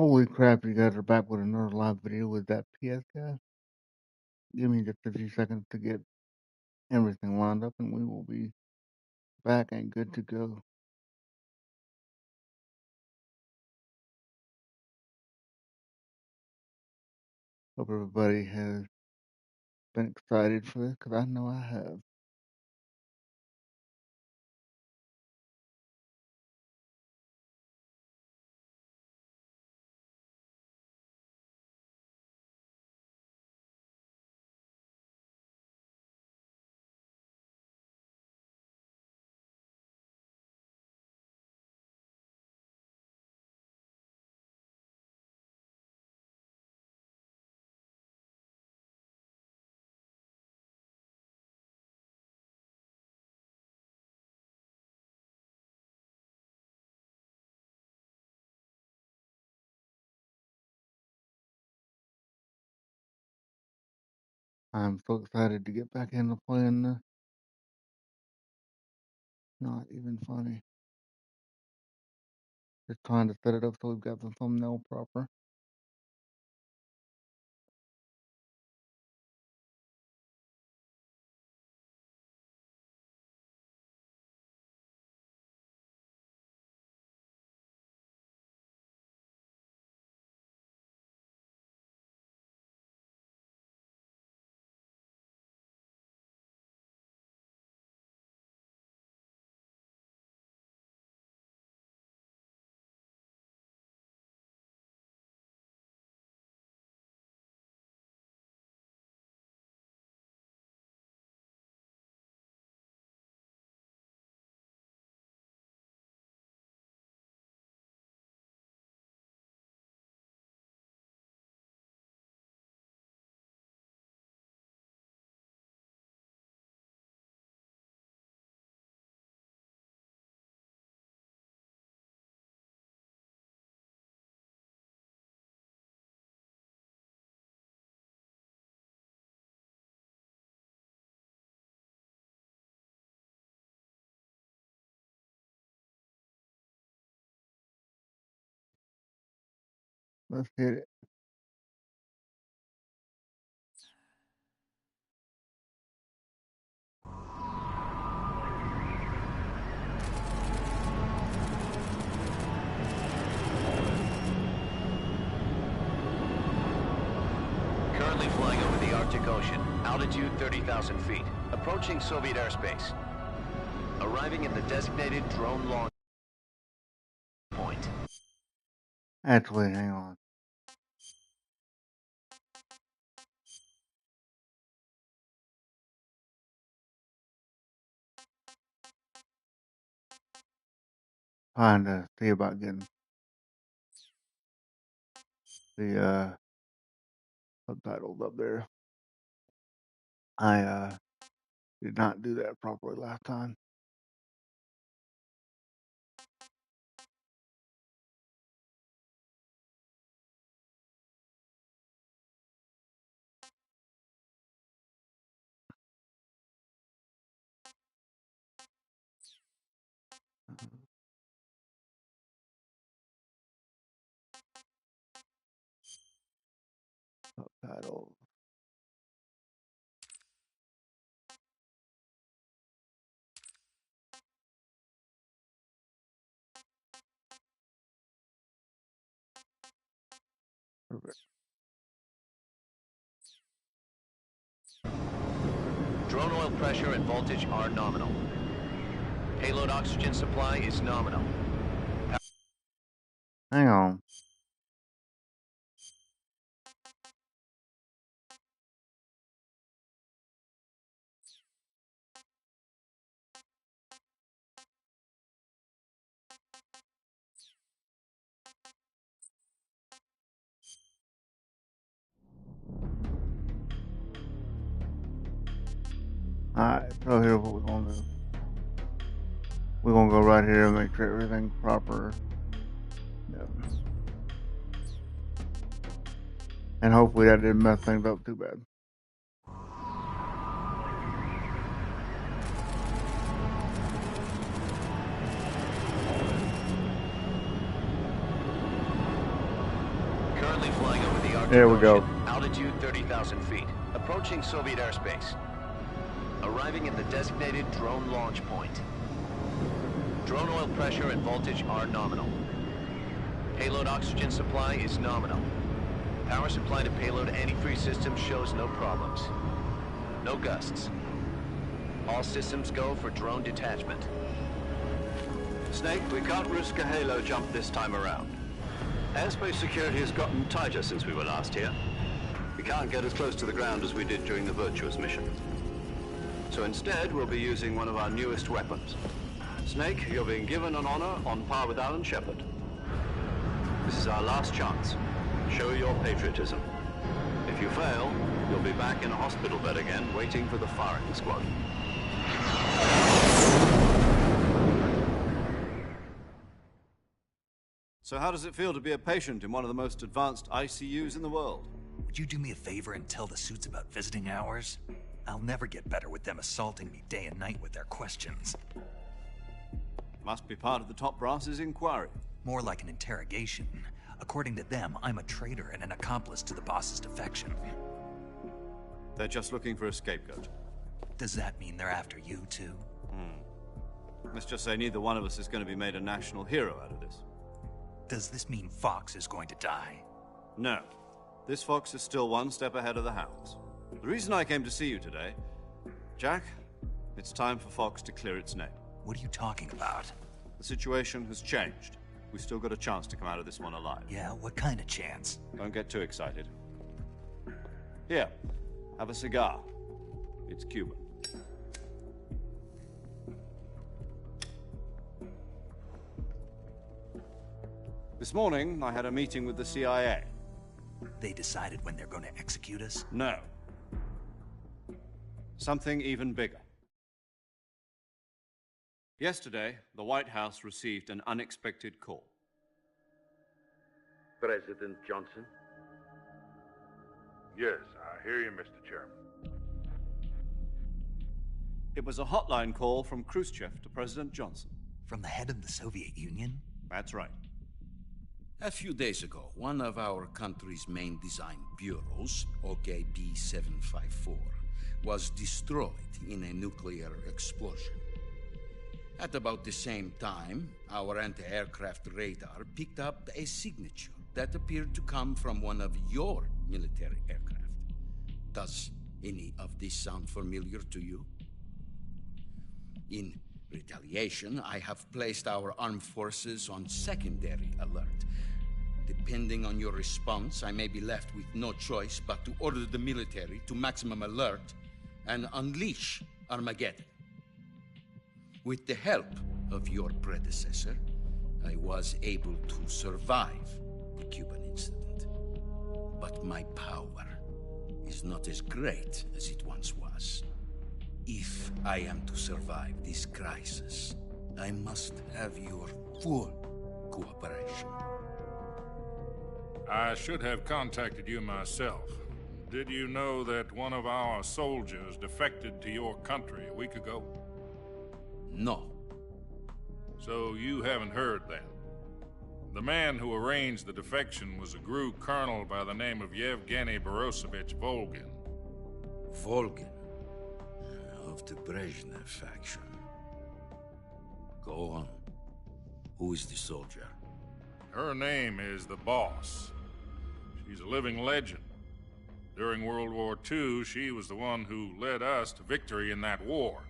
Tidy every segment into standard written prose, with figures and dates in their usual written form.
Holy crap, you guys are back with another live video with that PS guy. Give me just a few seconds to get everything lined up and we will be back and good to go. Hope everybody has been excited for this because I know I have. I'm so excited to get back into playing this. Not even funny. Just trying to set it up so we've got the thumbnail proper. Let's hit it. Currently flying over the Arctic Ocean, altitude 30,000 feet, approaching Soviet airspace. Arriving at the designated drone launch point. Actually, hang on. Trying to see about getting the subtitles up there. I did not do that properly last time. Subtitles. Perfect. Drone oil pressure and voltage are nominal. Payload oxygen supply is nominal. Hang on. Alright, so here's what we're gonna do. We're gonna go right here and make sure everything's proper. Yeah. And hopefully that didn't mess things up too bad. There we go. Ocean, altitude 30,000 feet, approaching Soviet airspace. Arriving at the designated drone launch point. Drone oil pressure and voltage are nominal. Payload oxygen supply is nominal. Power supply to payload antifreeze system shows no problems. No gusts. All systems go for drone detachment. Snake, we can't risk a halo jump this time around. Airspace security has gotten tighter since we were last here. We can't get as close to the ground as we did during the Virtuous mission. So instead, we'll be using one of our newest weapons. Snake, you're being given an honor on par with Alan Shepard. This is our last chance. Show your patriotism. If you fail, you'll be back in a hospital bed again, waiting for the firing squad. So how does it feel to be a patient in one of the most advanced ICUs in the world? Would you do me a favor and tell the suits about visiting hours? I'll never get better with them assaulting me day and night with their questions. Must be part of the top brass's inquiry. More like an interrogation. According to them, I'm a traitor and an accomplice to the boss's defection. They're just looking for a scapegoat. Does that mean they're after you, too? Let's just say neither one of us is going to be made a national hero out of this. Does this mean Fox is going to die? No. This fox is still one step ahead of the hounds. The reason I came to see you today, Jack, it's time for Fox to clear its name. What are you talking about? The situation has changed. We've still got a chance to come out of this one alive. Yeah, what kind of chance? Don't get too excited. Here, have a cigar. It's Cuban. This morning, I had a meeting with the CIA. They decided when they're going to execute us? No. Something even bigger. Yesterday, the White House received an unexpected call. President Johnson? Yes, I hear you, Mr. Chairman. It was a hotline call from Khrushchev to President Johnson. From the head of the Soviet Union? That's right. A few days ago, one of our country's main design bureaus, OKB 754, was destroyed in a nuclear explosion. At about the same time, our anti-aircraft radar picked up a signature that appeared to come from one of your military aircraft. Does any of this sound familiar to you? In retaliation, I have placed our armed forces on secondary alert. Depending on your response, I may be left with no choice but to order the military to maximum alert and unleash Armageddon. With the help of your predecessor, I was able to survive the Cuban incident. But my power is not as great as it once was. If I am to survive this crisis, I must have your full cooperation. I should have contacted you myself. Did you know that one of our soldiers defected to your country a week ago? No. So you haven't heard then. The man who arranged the defection was a GRU colonel by the name of Yevgeny Borosovich Volgin. Volgin, of the Brezhnev faction. Go on. Who is the soldier? Her name is the Boss. She's a living legend. During World War II, she was the one who led us to victory in that war.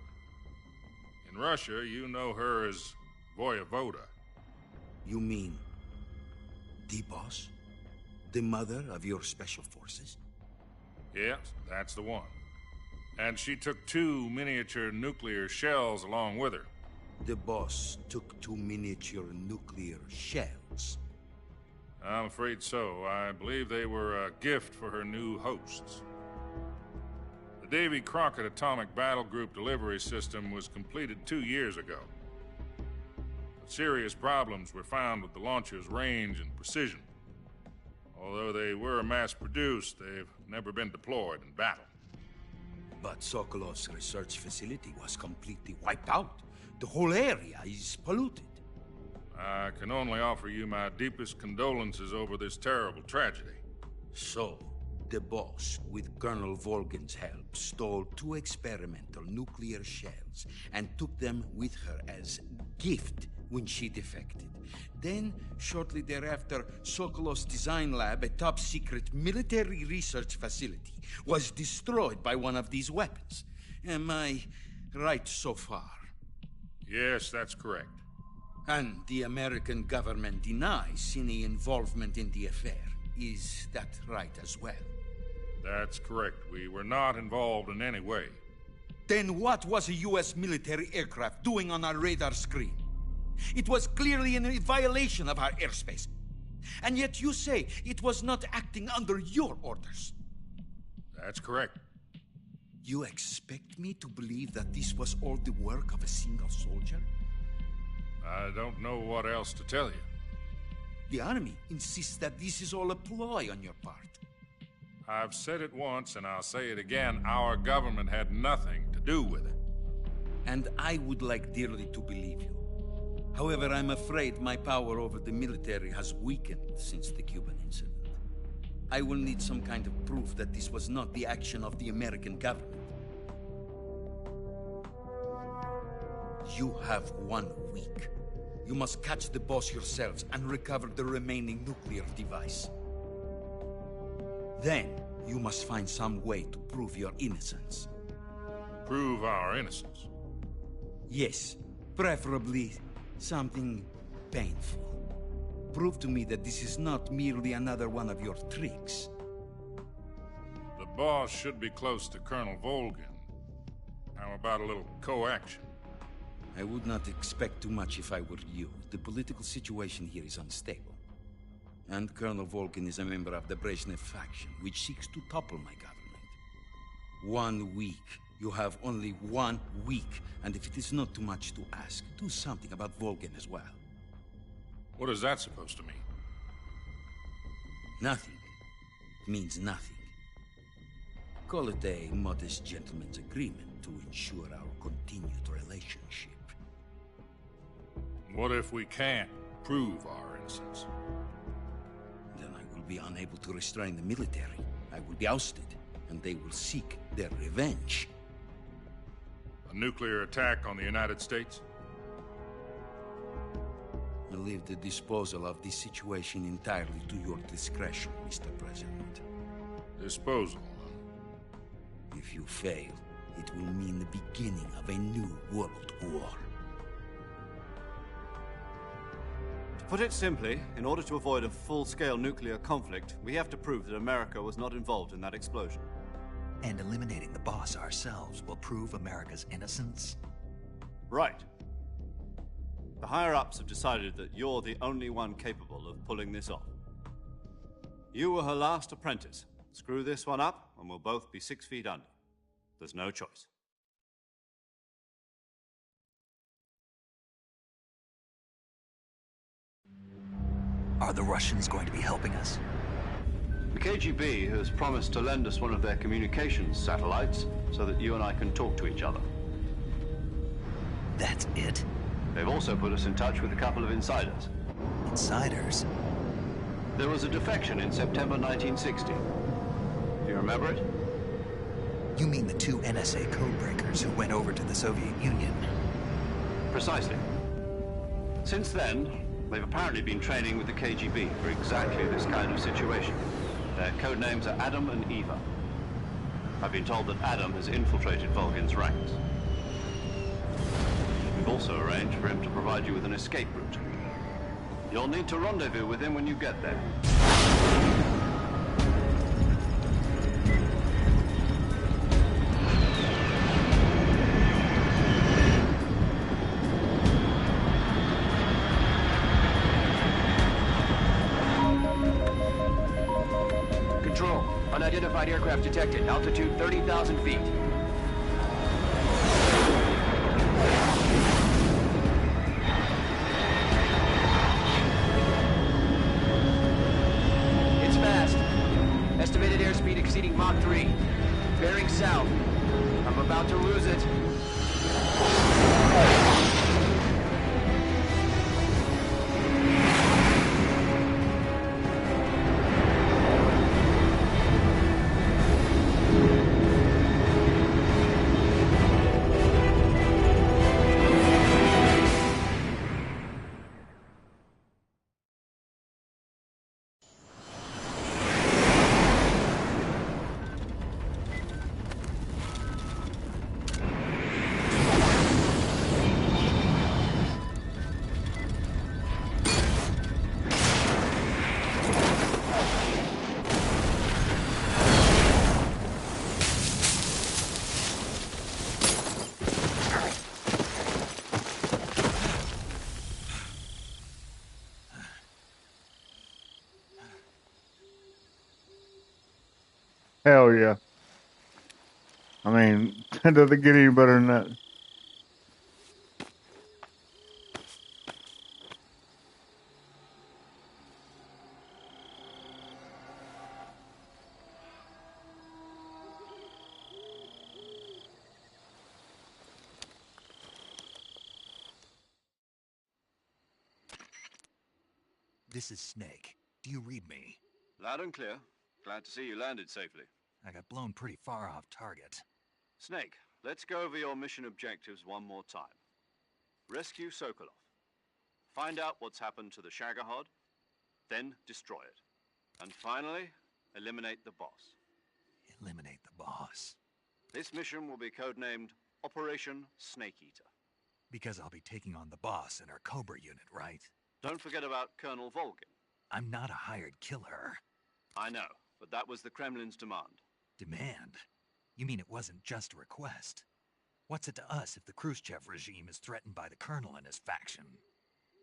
In Russia, you know her as Voyevoda. You mean the Boss? The mother of your special forces? Yes, that's the one. And she took 2 miniature nuclear shells along with her. The Boss took 2 miniature nuclear shells. I'm afraid so. I believe they were a gift for her new hosts. The Davy Crockett Atomic Battle Group delivery system was completed 2 years ago. But serious problems were found with the launcher's range and precision. Although they were mass-produced, they've never been deployed in battle. But Sokolov's research facility was completely wiped out. The whole area is polluted. I can only offer you my deepest condolences over this terrible tragedy. So, the boss, with Colonel Volgin's help, stole 2 experimental nuclear shells and took them with her as gift when she defected. Then, shortly thereafter, Sokolov's design lab, a top-secret military research facility, was destroyed by one of these weapons. Am I right so far? Yes, that's correct. And the American government denies any involvement in the affair. Is that right as well? That's correct. We were not involved in any way. Then what was a U.S. military aircraft doing on our radar screen? It was clearly in a violation of our airspace. And yet you say it was not acting under your orders. That's correct. You expect me to believe that this was all the work of a single soldier? I don't know what else to tell you. The Army insists that this is all a ploy on your part. I've said it once, and I'll say it again. Our government had nothing to do with it. And I would like dearly to believe you. However, I'm afraid my power over the military has weakened since the Cuban incident. I will need some kind of proof that this was not the action of the American government. You have 1 week. You must catch the boss yourselves and recover the remaining nuclear device. Then, you must find some way to prove your innocence. Prove our innocence. Yes, preferably something painful. Prove to me that this is not merely another one of your tricks. The boss should be close to Colonel Volgin. How about a little coaction? I would not expect too much if I were you. The political situation here is unstable. And Colonel Volgin is a member of the Brezhnev faction, which seeks to topple my government. 1 week. You have only 1 week. And if it is not too much to ask, do something about Volgin as well. What is that supposed to mean? Nothing. It means nothing. Call it a modest gentleman's agreement to ensure our continued relationship. What if we can't prove our innocence? Then I will be unable to restrain the military. I will be ousted, and they will seek their revenge. A nuclear attack on the United States? I leave the disposal of this situation entirely to your discretion, Mr. President. Disposal. If you fail, it will mean the beginning of a new world war. To put it simply, in order to avoid a full-scale nuclear conflict, we have to prove that America was not involved in that explosion. And eliminating the boss ourselves will prove America's innocence? Right. The higher-ups have decided that you're the only one capable of pulling this off. You were her last apprentice. Screw this one up, and we'll both be 6 feet under. There's no choice. Are the Russians going to be helping us? The KGB has promised to lend us one of their communications satellites so that you and I can talk to each other. That's it? They've also put us in touch with a couple of insiders. Insiders? There was a defection in September 1960. Do you remember it? You mean the 2 NSA codebreakers who went over to the Soviet Union? Precisely. Since then, they've apparently been training with the KGB for exactly this kind of situation. Their code names are Adam and Eva. I've been told that Adam has infiltrated Volgin's ranks. We've also arranged for him to provide you with an escape route. You'll need to rendezvous with him when you get there. Control. Unidentified aircraft detected. Altitude 30,000 feet. It's fast. Estimated airspeed exceeding Mach 3. Bearing south. I'm about to lose it. Hell yeah. I mean, it doesn't get any better than that. This is Snake. Do you read me? Loud and clear. Glad to see you landed safely. I got blown pretty far off target. Snake, let's go over your mission objectives one more time. Rescue Sokolov. Find out what's happened to the Shagohod, then destroy it. And finally, eliminate the boss. Eliminate the boss. This mission will be codenamed Operation Snake Eater. Because I'll be taking on the boss in our Cobra unit, right? Don't forget about Colonel Volgin. I'm not a hired killer. I know, but that was the Kremlin's demand. Demand? You mean it wasn't just a request? What's it to us if the Khrushchev regime is threatened by the Colonel and his faction?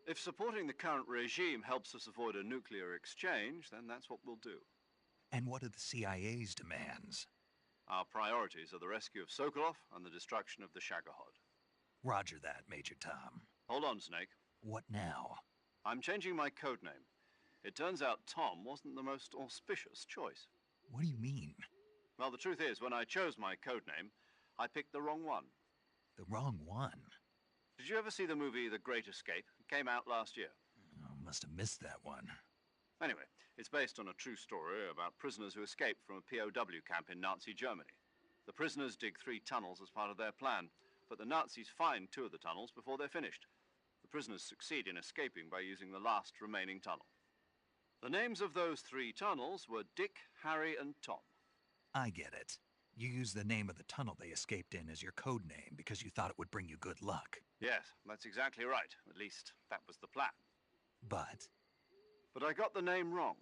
If supporting the current regime helps us avoid a nuclear exchange, then that's what we'll do. And what are the CIA's demands? Our priorities are the rescue of Sokolov and the destruction of the Shagohod. Roger that, Major Tom. Hold on, Snake. What now? I'm changing my codename. It turns out Tom wasn't the most auspicious choice. What do you mean? Well, the truth is, when I chose my codename, I picked the wrong one. The wrong one? Did you ever see the movie The Great Escape? It came out last year. Oh, must have missed that one. Anyway, it's based on a true story about prisoners who escaped from a POW camp in Nazi Germany. The prisoners dig 3 tunnels as part of their plan, but the Nazis find 2 of the tunnels before they're finished. The prisoners succeed in escaping by using the last remaining tunnel. The names of those 3 tunnels were Dick, Harry, and Tom. I get it. You used the name of the tunnel they escaped in as your code name because you thought it would bring you good luck. Yes, that's exactly right. At least, that was the plan. But But I got the name wrong.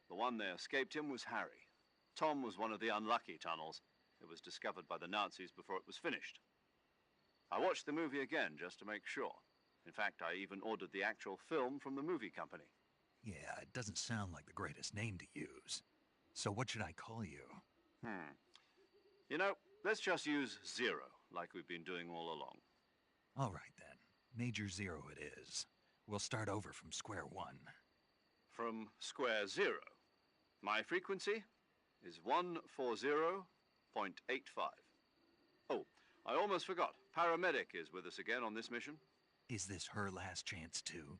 The one they escaped in was Harry. Tom was one of the unlucky tunnels. It was discovered by the Nazis before it was finished. I watched the movie again just to make sure. In fact, I even ordered the actual film from the movie company. yeah, it doesn't sound like the greatest name to use. So what should I call you? You know, let's just use Zero, like we've been doing all along. All right then. Major Zero it is. We'll start over from square one. From square 0. My frequency is 140.85. Oh, I almost forgot. Paramedic is with us again on this mission. Is this her last chance too?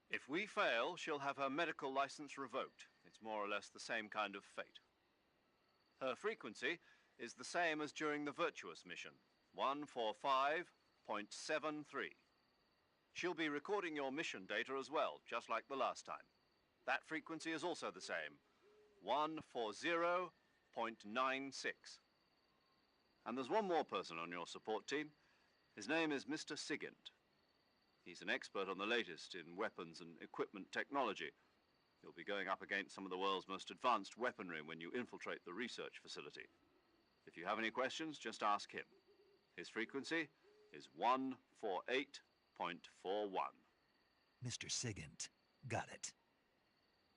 If we fail, she'll have her medical license revoked. It's more or less the same kind of fate. Her frequency is the same as during the Virtuous mission, 145.73. She'll be recording your mission data as well, just like the last time. That frequency is also the same, 140.96. And there's one more person on your support team. His name is Mr. Sigint. He's an expert on the latest in weapons and equipment technology. You'll be going up against some of the world's most advanced weaponry when you infiltrate the research facility. If you have any questions, just ask him. His frequency is 148.41. Mr. Sigint. Got it.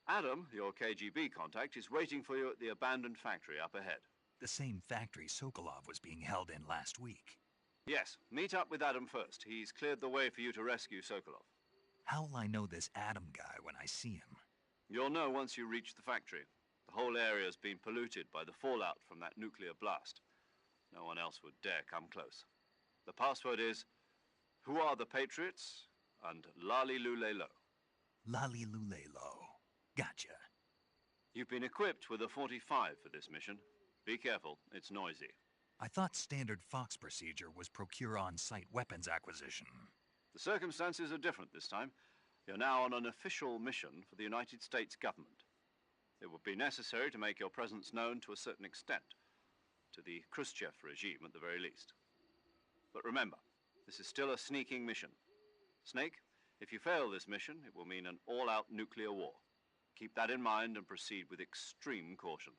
Adam, your KGB contact, is waiting for you at the abandoned factory up ahead. The same factory Sokolov was being held in last week. Yes, meet up with Adam first. He's cleared the way for you to rescue Sokolov. How'll I know this Adam guy when I see him? You'll know once you reach the factory. The whole area's been polluted by the fallout from that nuclear blast. No one else would dare come close. The password is, "Who are the Patriots?" and Lali Lule Lo. Lali Lulelo. Gotcha. You've been equipped with a 45 for this mission. Be careful, it's noisy. I thought standard Fox procedure was procure on-site weapons acquisition. The circumstances are different this time. You're now on an official mission for the United States government. It would be necessary to make your presence known to a certain extent, to the Khrushchev regime at the very least. But remember, this is still a sneaking mission. Snake, if you fail this mission, it will mean an all-out nuclear war. Keep that in mind and proceed with extreme caution.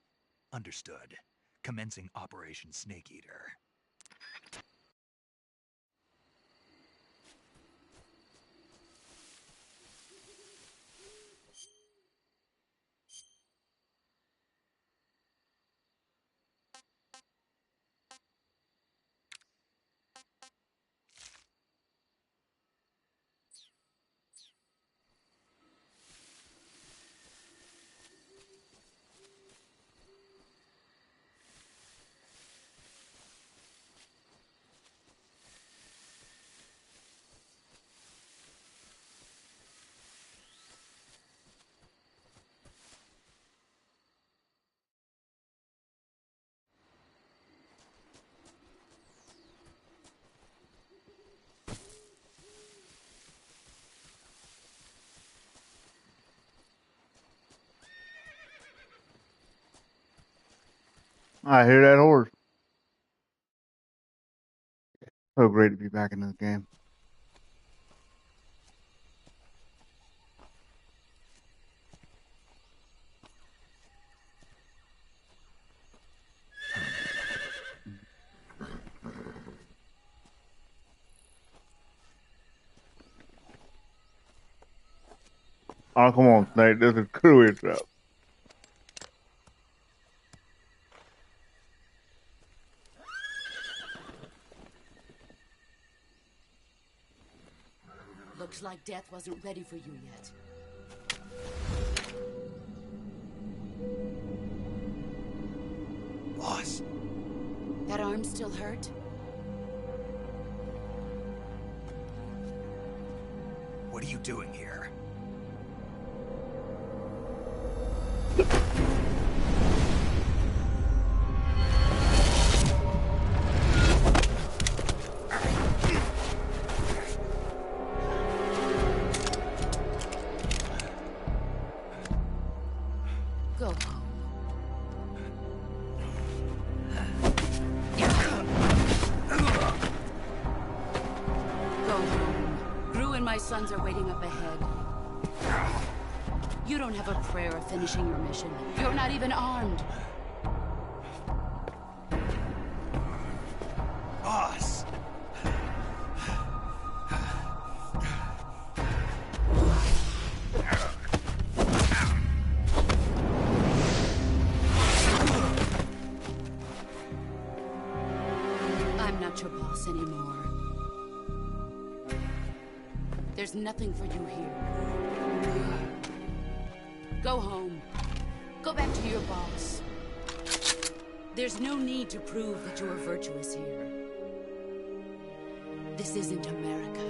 Understood. Commencing Operation Snake Eater. I hear that horse. So great to be back in this game. Oh, come on, Snake. This is cruise trap. Looks like death wasn't ready for you yet. Boss. That arm still hurt? What are you doing here? Go home. Go home. Gru and my sons are waiting up ahead. You don't have a prayer of finishing your mission. You're not even armed. Boss! I'm not your boss anymore. There's nothing for you here. Go home. Go back to your boss. There's no need to prove that you are virtuous here. This isn't America.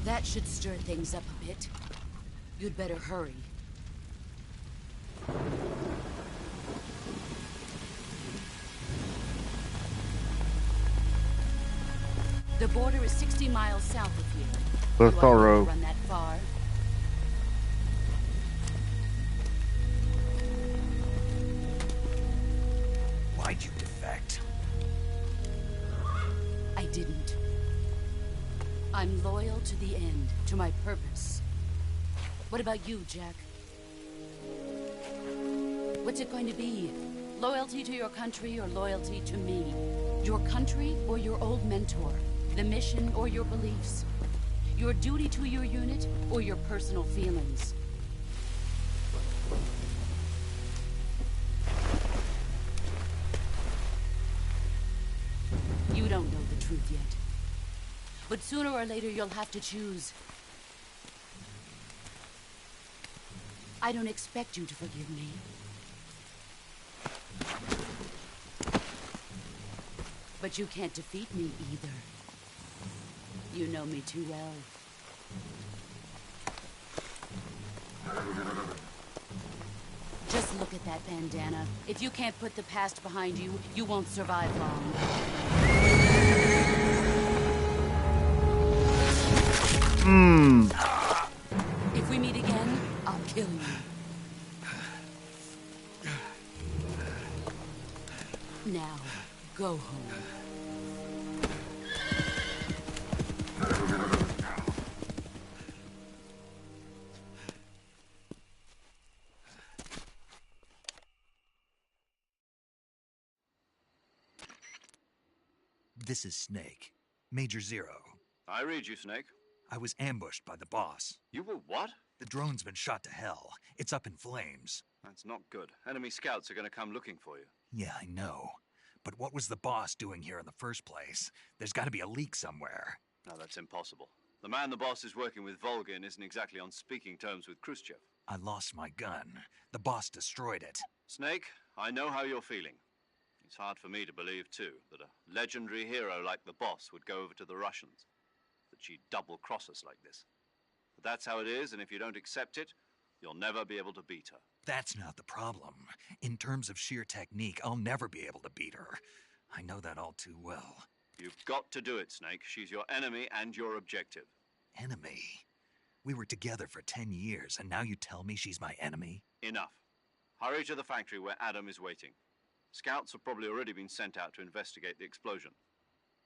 That should stir things up a bit. You'd better hurry. The border is 60 miles south of here. Let's You aren't row. going to run that far. Why'd you defect? I didn't. I'm loyal to the end, to my purpose. What about you, Jack? What's it going to be? Loyalty to your country or loyalty to me? Your country or your old mentor? The mission or your beliefs? Your duty to your unit or your personal feelings? You don't know the truth yet. But sooner or later you'll have to choose. I don't expect you to forgive me. But you can't defeat me either. You know me too well. Just look at that bandana. If you can't put the past behind you, you won't survive long. If we meet again, I'll kill you. Now, go home. This is Snake. Major Zero. I read you, Snake. I was ambushed by the boss. You were what? The drone's been shot to hell. It's up in flames. That's not good. Enemy scouts are going to come looking for you. Yeah, I know. But what was the boss doing here in the first place? There's got to be a leak somewhere. No, that's impossible. The man the boss is working with, Volgin, isn't exactly on speaking terms with Khrushchev. I lost my gun. The boss destroyed it. Snake, I know how you're feeling. It's hard for me to believe, too, that a legendary hero like the boss would go over to the Russians. That she'd double-cross us like this. But that's how it is, and if you don't accept it, you'll never be able to beat her. That's not the problem. In terms of sheer technique, I'll never be able to beat her. I know that all too well. You've got to do it, Snake. She's your enemy and your objective. Enemy? We were together for 10 years, and now you tell me she's my enemy? Enough. Hurry to the factory where Adam is waiting. Scouts have probably already been sent out to investigate the explosion.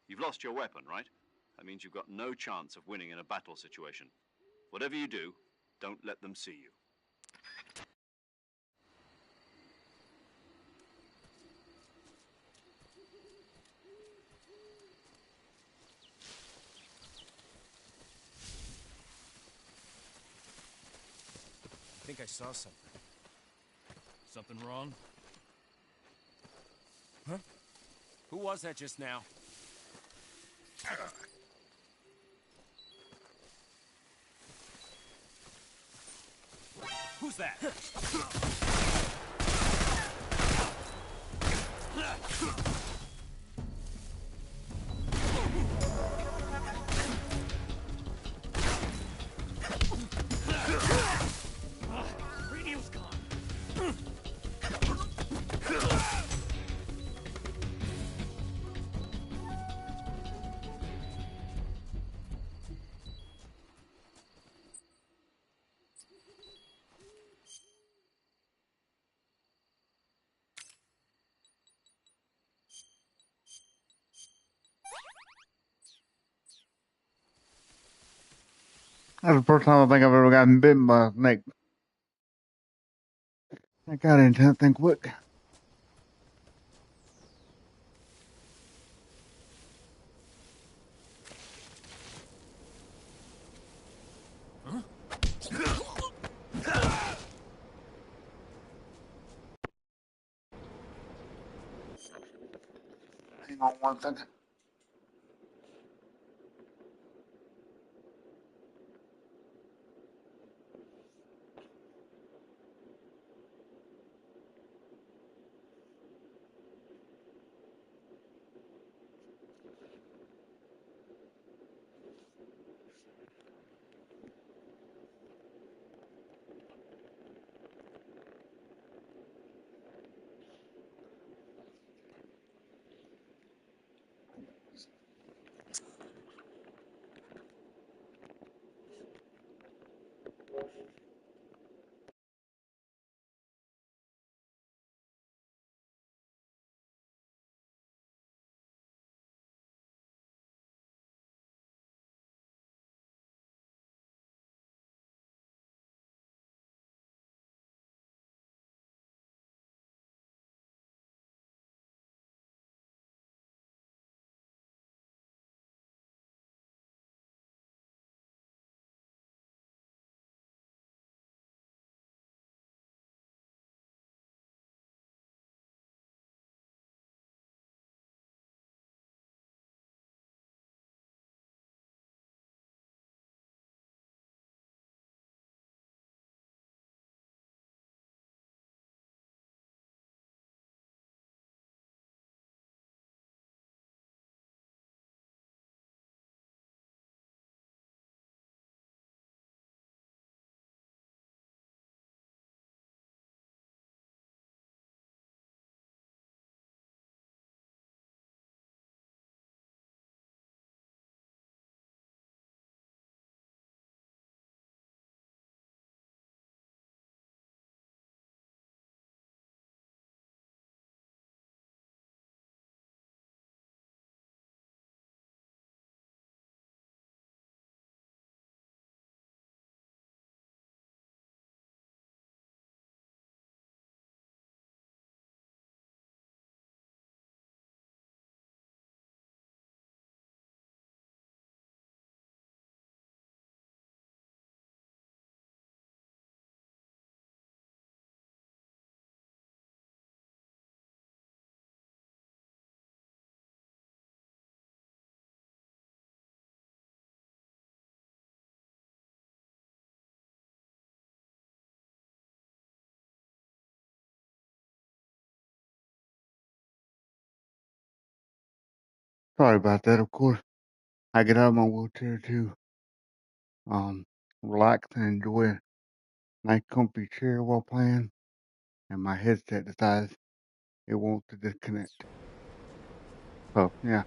You've lost your weapon, right? That means you've got no chance of winning in a battle situation. Whatever you do, don't let them see you. I think I saw something. Something wrong? Huh? Who was that just now? Who's that? Radio's gone. That's the first time I think I've ever gotten bitten by a snake. I got into that thing quick. Hang on one second. Sorry about that, of course. I get out of my wheelchair too. relax and enjoy a nice comfy chair while playing, and my headset decides it wants to disconnect. So, yeah.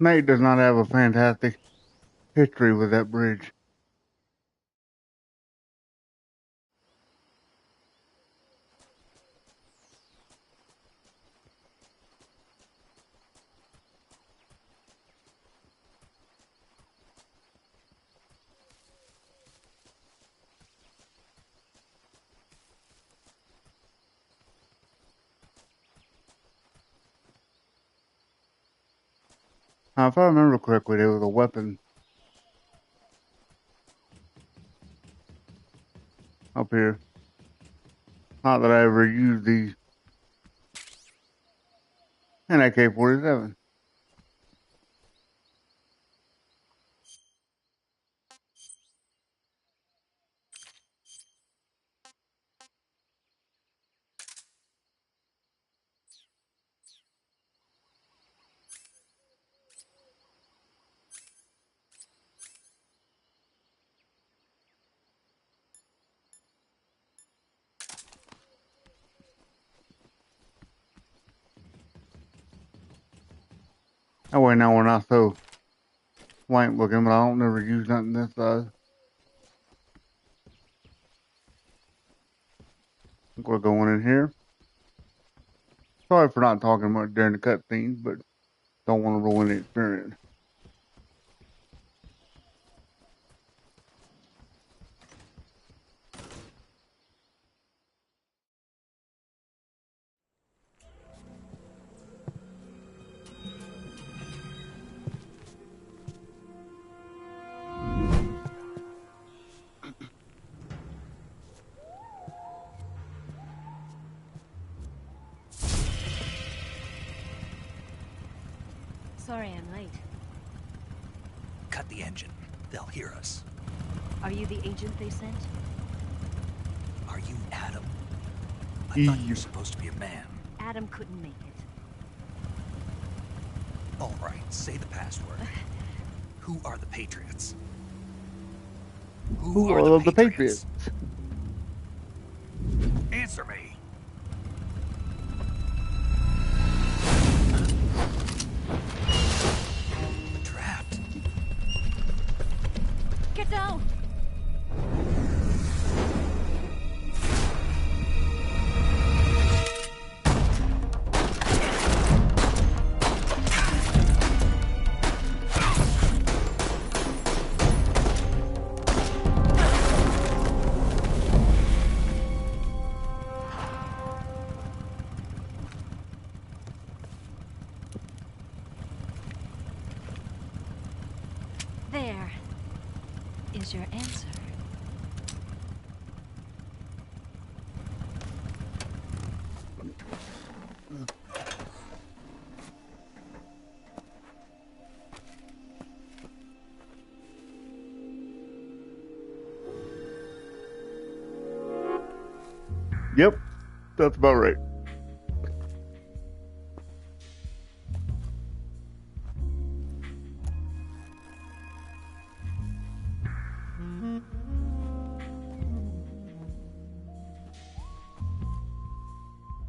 Nate does not have a fantastic history with that bridge. Now, if I remember correctly, there was a weapon up here. Not that I ever used these. An AK-47. That way now we're not so blank looking, but I don't never use nothing this size. I think we're going in here. Sorry for not talking much during the cutscenes, but don't want to ruin the experience. Sorry I'm late. Cut the engine. They'll hear us. Are you the agent they sent? Are you Adam? I thought you were supposed to be a man. Adam couldn't make it. All right, say the password. Who are the Patriots? Who are the Patriots? Answer me. I'm trapped. Get down! There is your answer. Yep, that's about right.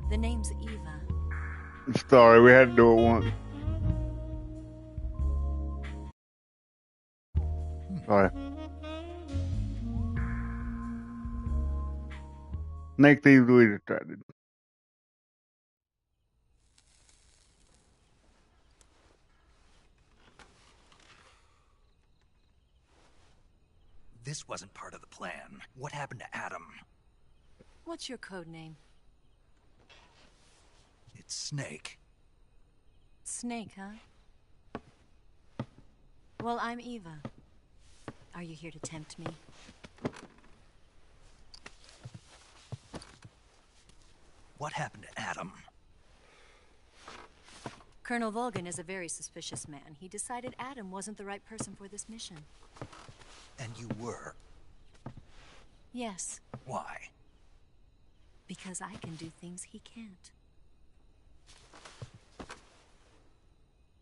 The name's Eva. Sorry, we had to do it once. Sorry. Next thing we distracted. This wasn't part of the plan. What happened to Adam? What's your code name? It's Snake. Snake, huh? Well, I'm Eva. Are you here to tempt me? What happened to Adam? Colonel Volgin is a very suspicious man. He decided Adam wasn't the right person for this mission. And you were? Yes, Why? because I can do things he can't.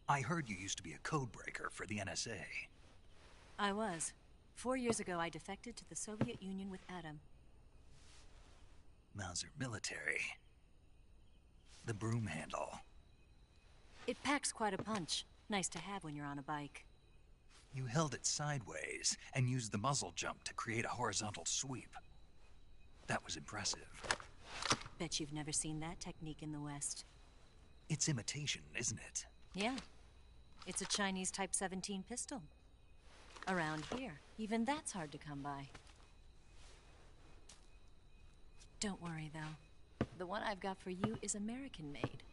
I heard you used to be a codebreaker for the NSA. I was. 4 years ago, I defected to the Soviet Union with Adam. Mauser military. The broom handle. It packs quite a punch. Nice to have when you're on a bike. You held it sideways and used the muzzle jump to create a horizontal sweep. That was impressive. Bet you've never seen that technique in the West. It's imitation, isn't it? Yeah. It's a Chinese Type 17 pistol. Around here, even that's hard to come by. Don't worry, though. The one I've got for you is American-made.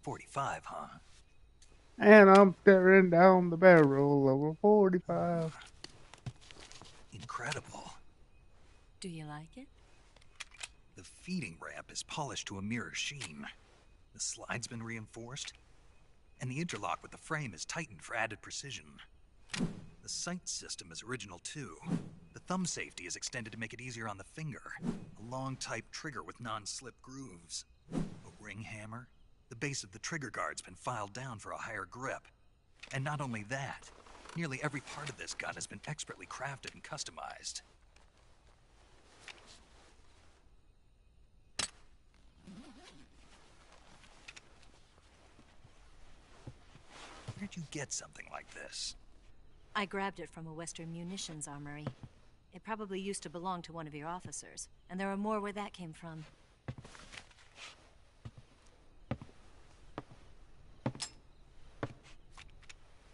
.45, huh? And I'm staring down the barrel of a 45. Incredible. Do you like it? The feeding ramp is polished to a mirror sheen. The slide's been reinforced, and the interlock with the frame is tightened for added precision. The sight system is original too. The thumb safety is extended to make it easier on the finger. A long type trigger with non-slip grooves. A ring hammer. The base of the trigger guard's been filed down for a higher grip. And not only that, nearly every part of this gun has been expertly crafted and customized. Where'd you get something like this? I grabbed it from a Western munitions armory. It probably used to belong to one of your officers, and there are more where that came from.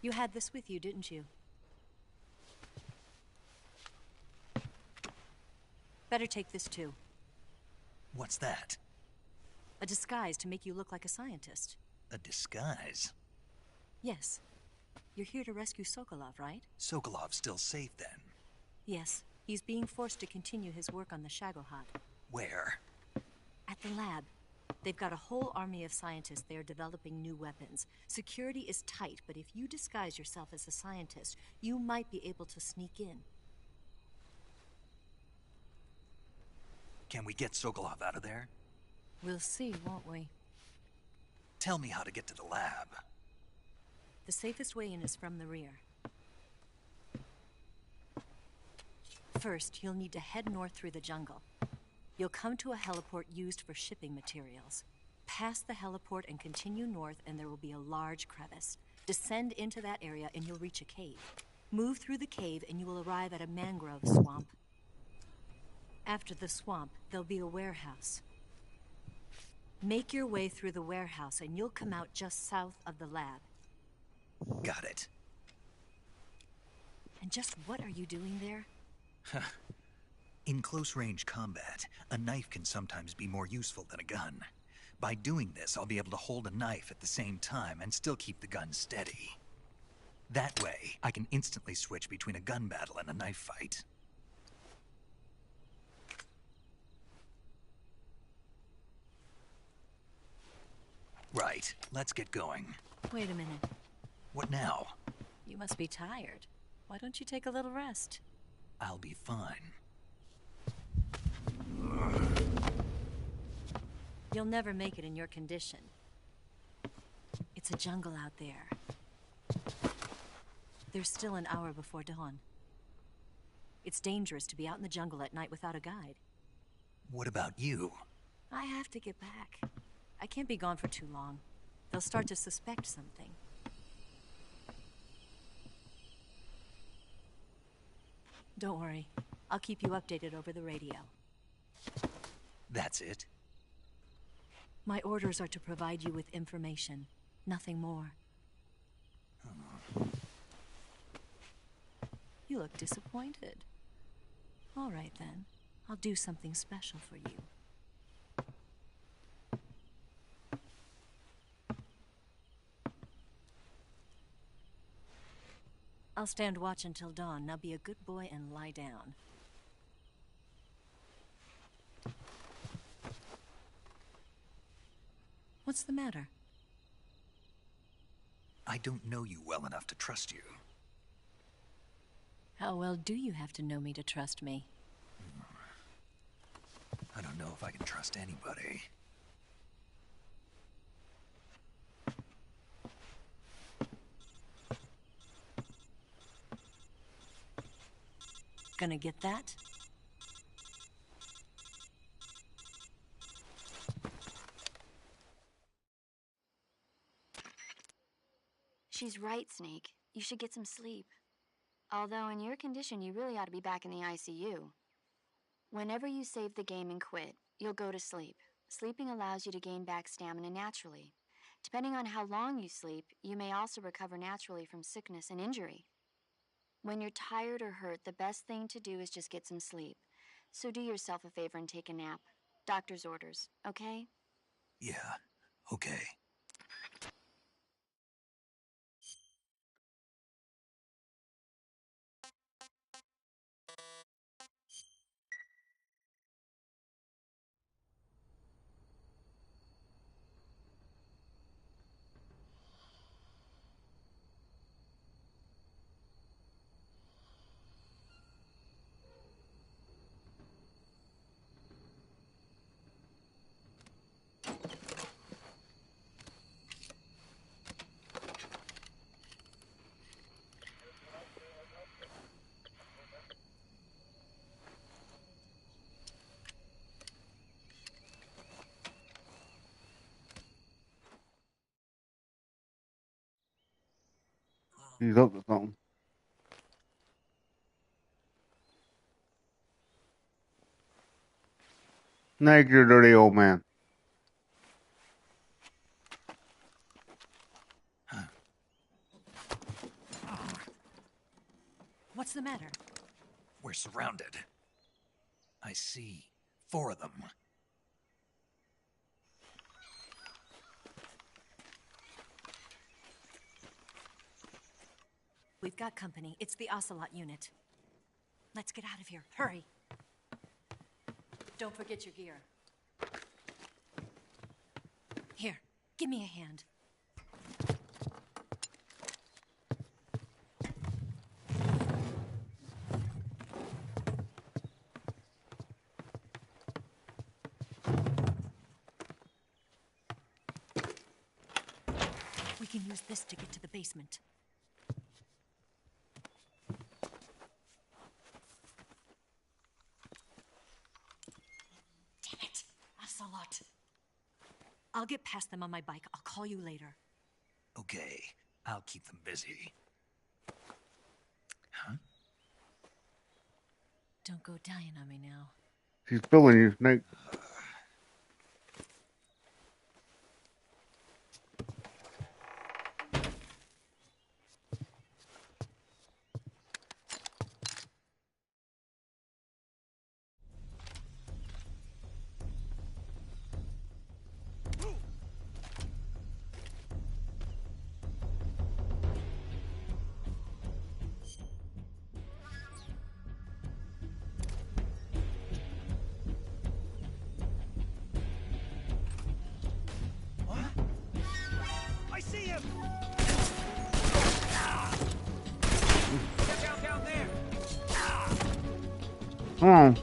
You had this with you, didn't you? Better take this too. What's that? A disguise to make you look like a scientist. A disguise? Yes. You're here to rescue Sokolov, right? Sokolov's still safe then? Yes. He's being forced to continue his work on the Shagohod. Where? At the lab. They've got a whole army of scientists there developing new weapons. Security is tight, but if you disguise yourself as a scientist, you might be able to sneak in. Can we get Sokolov out of there? We'll see, won't we? Tell me how to get to the lab. The safest way in is from the rear. First, you'll need to head north through the jungle. You'll come to a heliport used for shipping materials. Pass the heliport and continue north, and there will be a large crevice. Descend into that area and you'll reach a cave. Move through the cave and you will arrive at a mangrove swamp. After the swamp, there'll be a warehouse. Make your way through the warehouse and you'll come out just south of the lab. Got it. And just what are you doing there? In close-range combat, a knife can sometimes be more useful than a gun. By doing this, I'll be able to hold a knife at the same time and still keep the gun steady. That way, I can instantly switch between a gun battle and a knife fight. Right, let's get going. Wait a minute. What now? You must be tired. Why don't you take a little rest? I'll be fine. You'll never make it in your condition. It's a jungle out there. There's still an hour before dawn. It's dangerous to be out in the jungle at night without a guide. What about you? I have to get back. I can't be gone for too long. They'll start to suspect something. Don't worry. I'll keep you updated over the radio. That's it? My orders are to provide you with information. Nothing more. You look disappointed. All right, then. I'll do something special for you. I'll stand watch until dawn. Now be a good boy and lie down. What's the matter? I don't know you well enough to trust you. How well do you have to know me to trust me? I don't know if I can trust anybody. Gonna get that? She's right, Snake. You should get some sleep. Although in your condition, you really ought to be back in the ICU. Whenever you save the game and quit, you'll go to sleep. Sleeping allows you to gain back stamina naturally. Depending on how long you sleep, you may also recover naturally from sickness and injury. When you're tired or hurt, the best thing to do is just get some sleep. So do yourself a favor and take a nap. Doctor's orders, okay? Yeah, okay. He's up to something. Snake, you dirty old man. What's the matter? We're surrounded. I see 4 of them. We've got company. It's the Ocelot unit. Let's get out of here. Hurry. Don't forget your gear. Here, give me a hand. We can use this to get to the basement. Damn it, Ocelot. I'll get past them on my bike. I'll call you later. Okay, I'll keep them busy. Huh? Don't go dying on me now. She's filling you, Snake. I see him! Down there! Come on.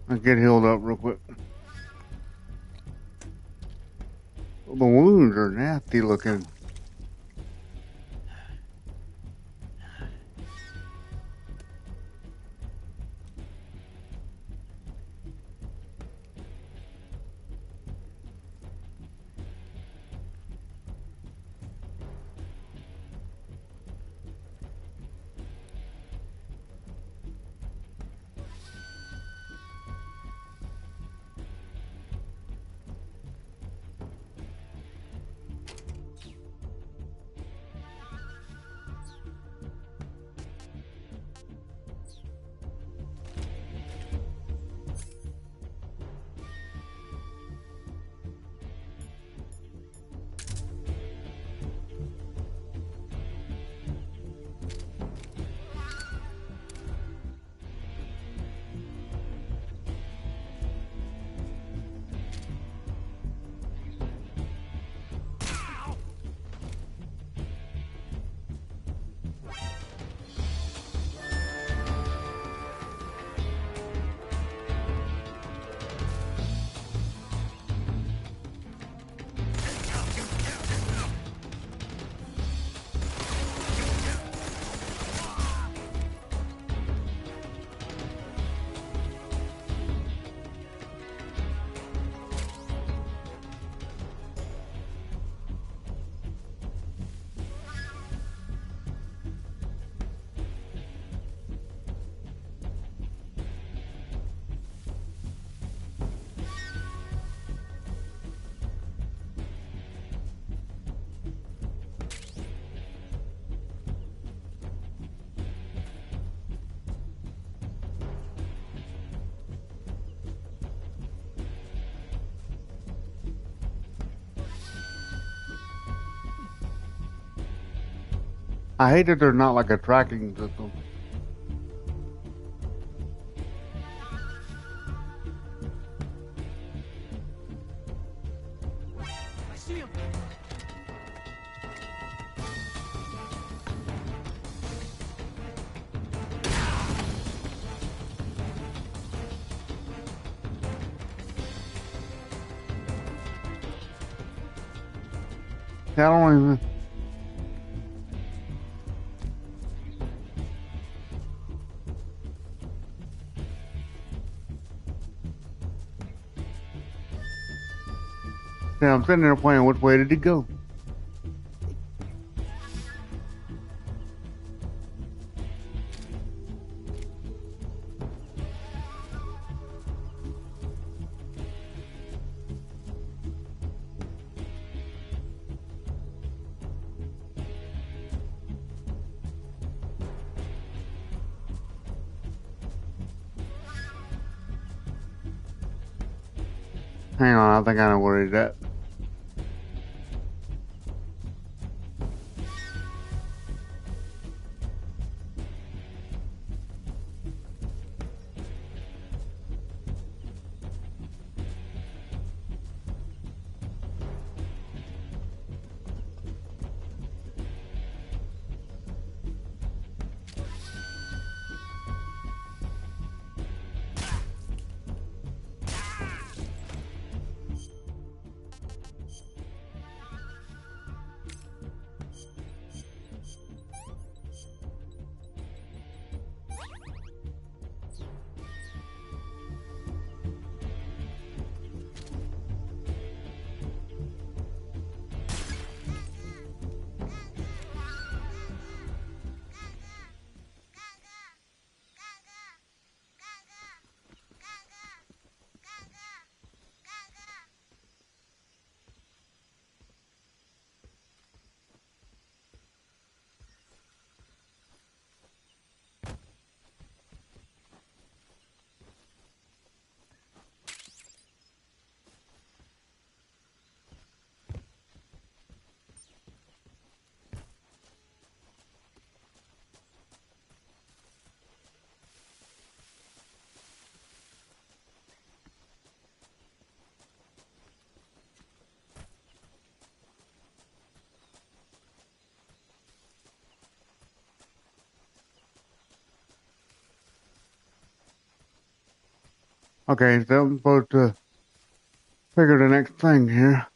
I'll get healed up real quick. The wounds are nasty looking. I hate that they're not like a tracking system. I see him. I don't even... Yeah, I'm sitting there playing, which way did he go? Hang on, I think I know where he's at. Okay, so I'm supposed to figure the next thing here.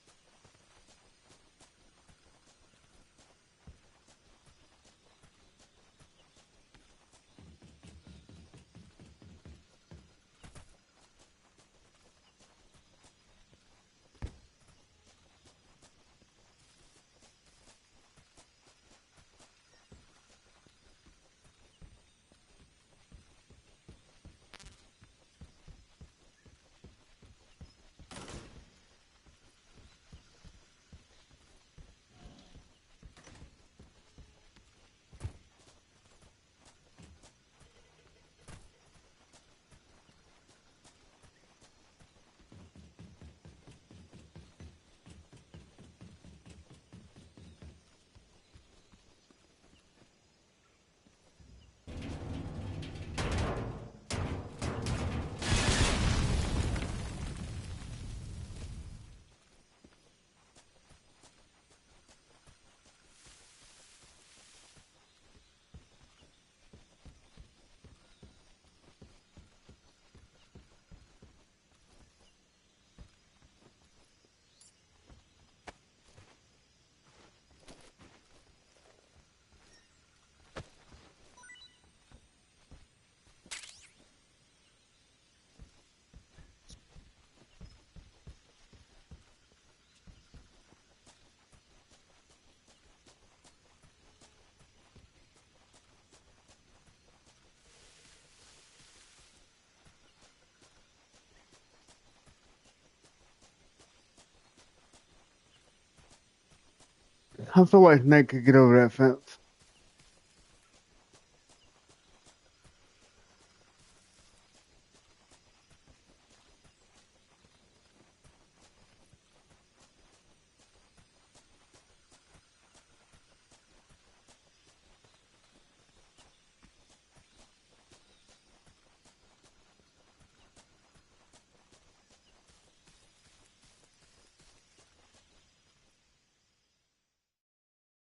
I feel like Snake could get over that fence.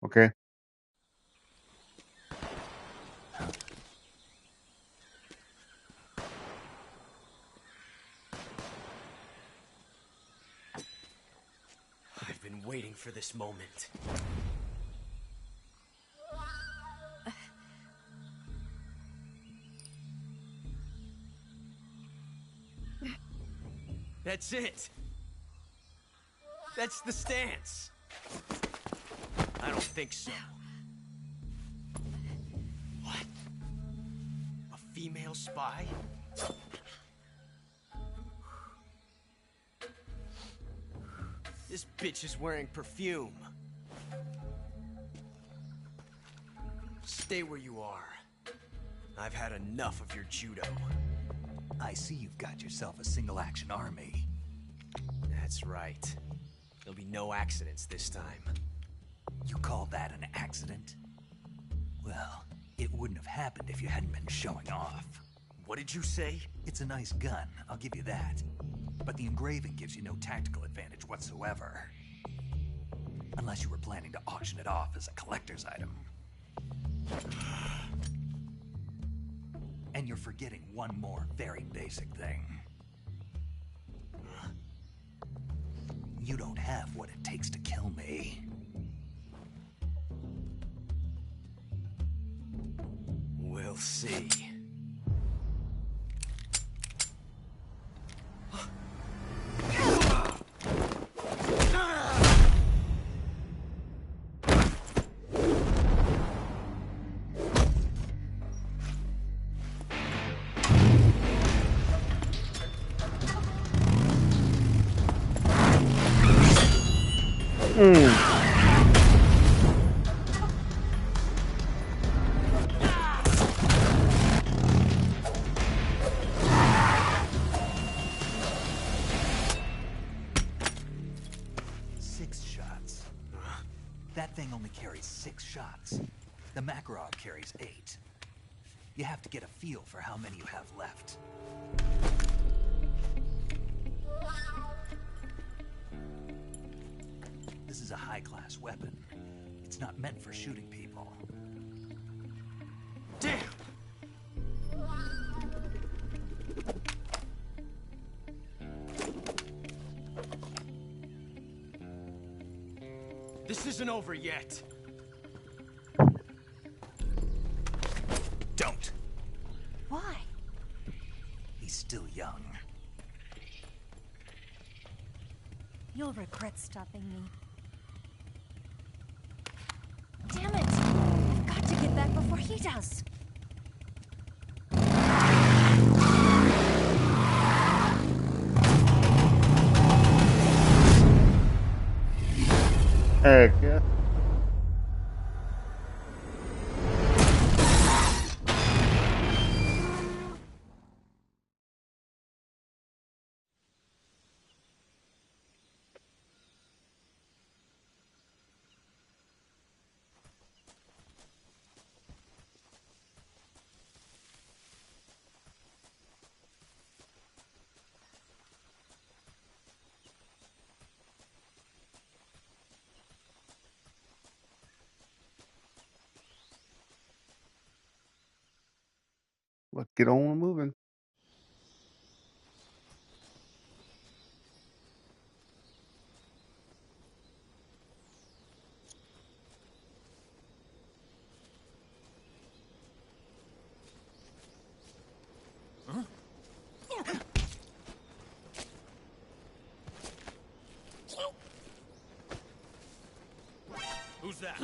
Okay. I've been waiting for this moment. That's it. That's the stance. I don't think so. What? A female spy? This bitch is wearing perfume. Stay where you are. I've had enough of your judo. I see you've got yourself a single-action army. That's right. There'll be no accidents this time. You call that an accident? Well, it wouldn't have happened if you hadn't been showing off. What did you say? It's a nice gun, I'll give you that. But the engraving gives you no tactical advantage whatsoever. Unless you were planning to auction it off as a collector's item. And you're forgetting one more very basic thing. You don't have what it takes to kill me. We'll see. That thing only carries 6 shots. The Makarov carries 8. You have to get a feel for how many you have left. This is a high-class weapon. It's not meant for shooting people. Damn! This isn't over yet. Don't. Why? He's still young. You'll regret stopping me. Damn it! I've got to get back before he does. Heck yeah. Let's get on moving. Who's that?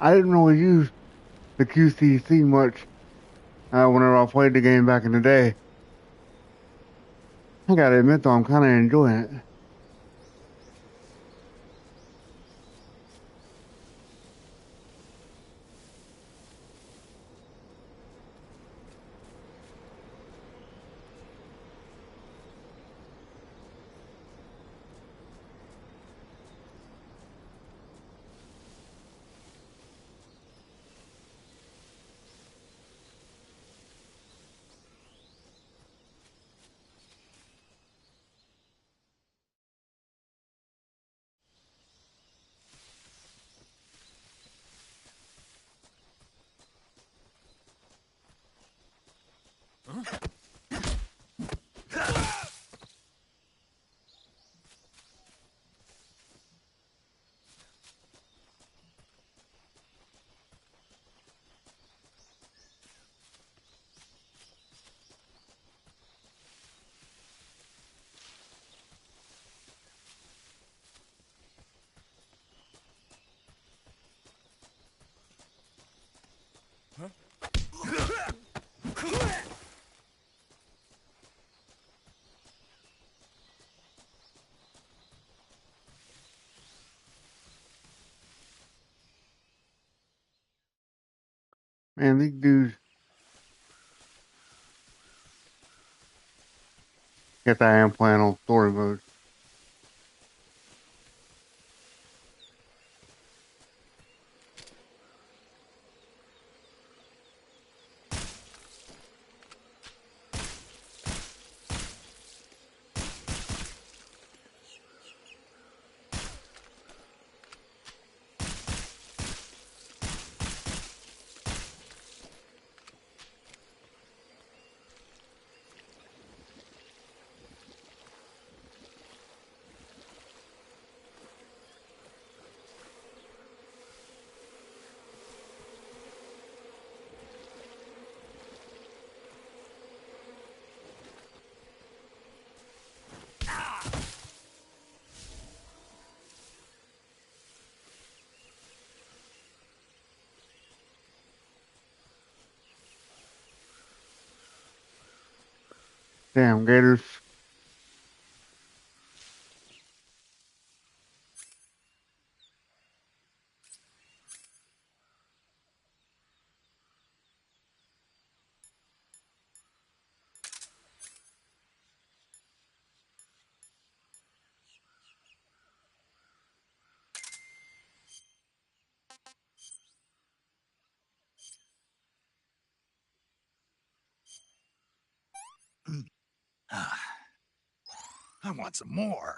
I didn't really use the QCC much whenever I played the game back in the day. I gotta admit though, I'm kind of enjoying it. Man, these dudes. Guess I am playing on story mode. Damn gators. I want some more.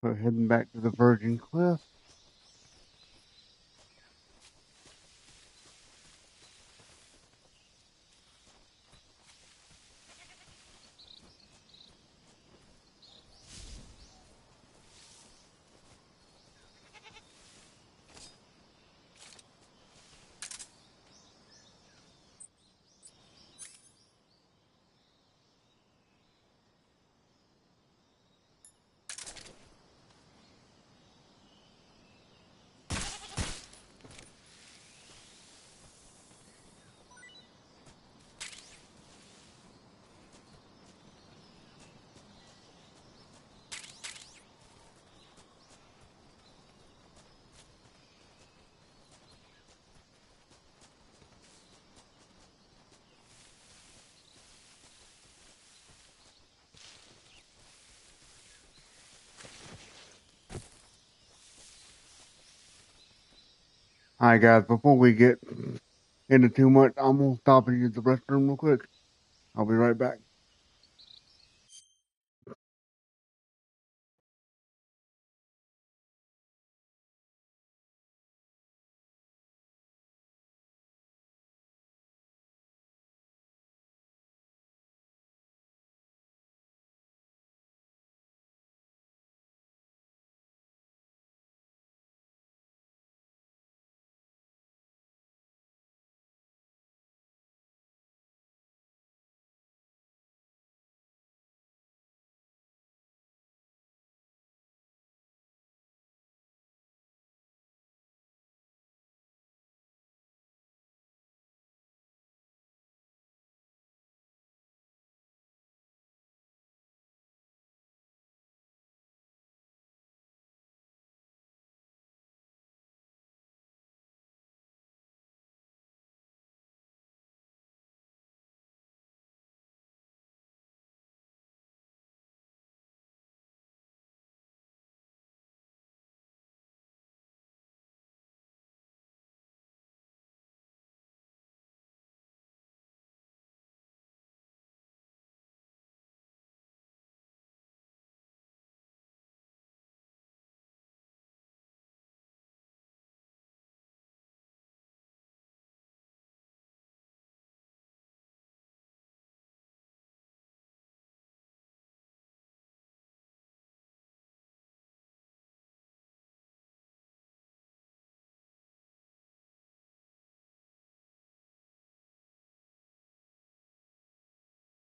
We're heading back to the Virgin Cliff. Alright guys, before we get into too much, I'm gonna stop and use the restroom real quick. I'll be right back.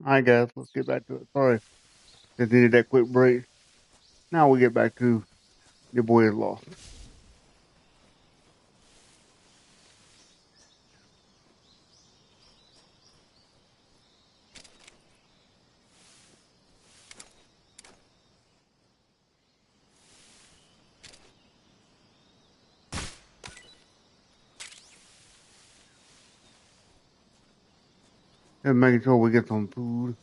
Alright guys, let's get back to it. Sorry, just needed that quick break. Now we get back to your boy is lost. Just making sure we get some food.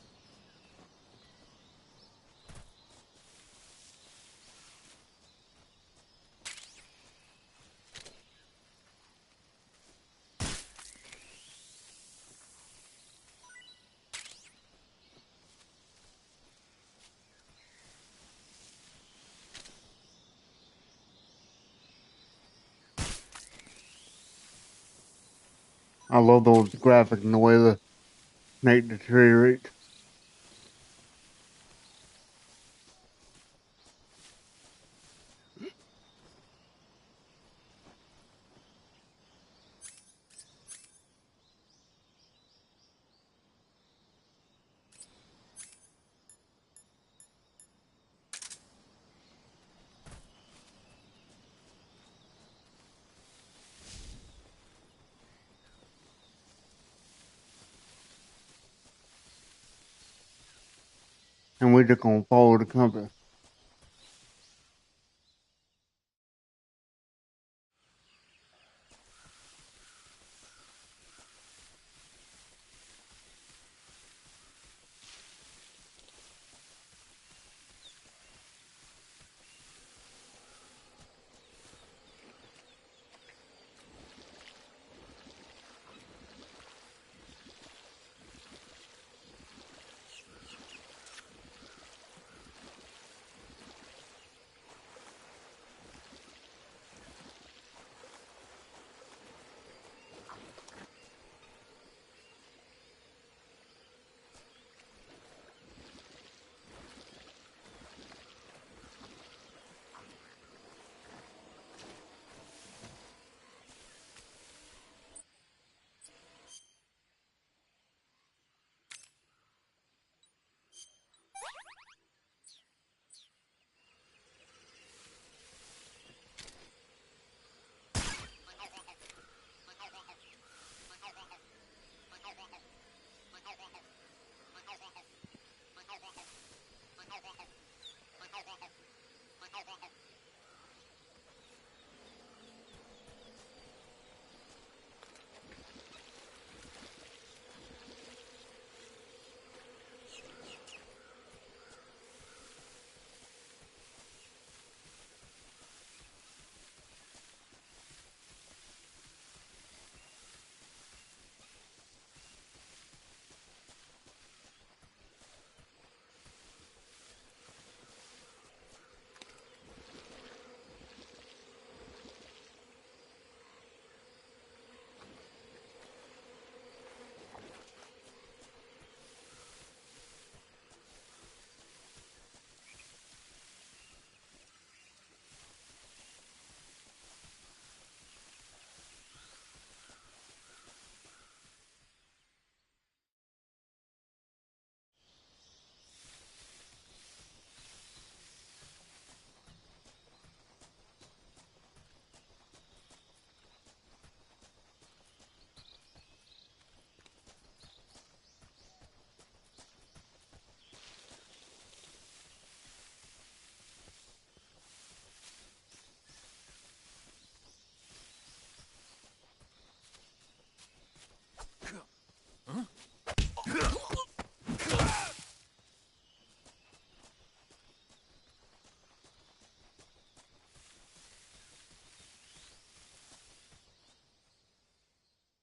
I love those graphics and the way the snake deteriorates. And we're just gonna follow the compass.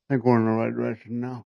I think we're in the right direction now.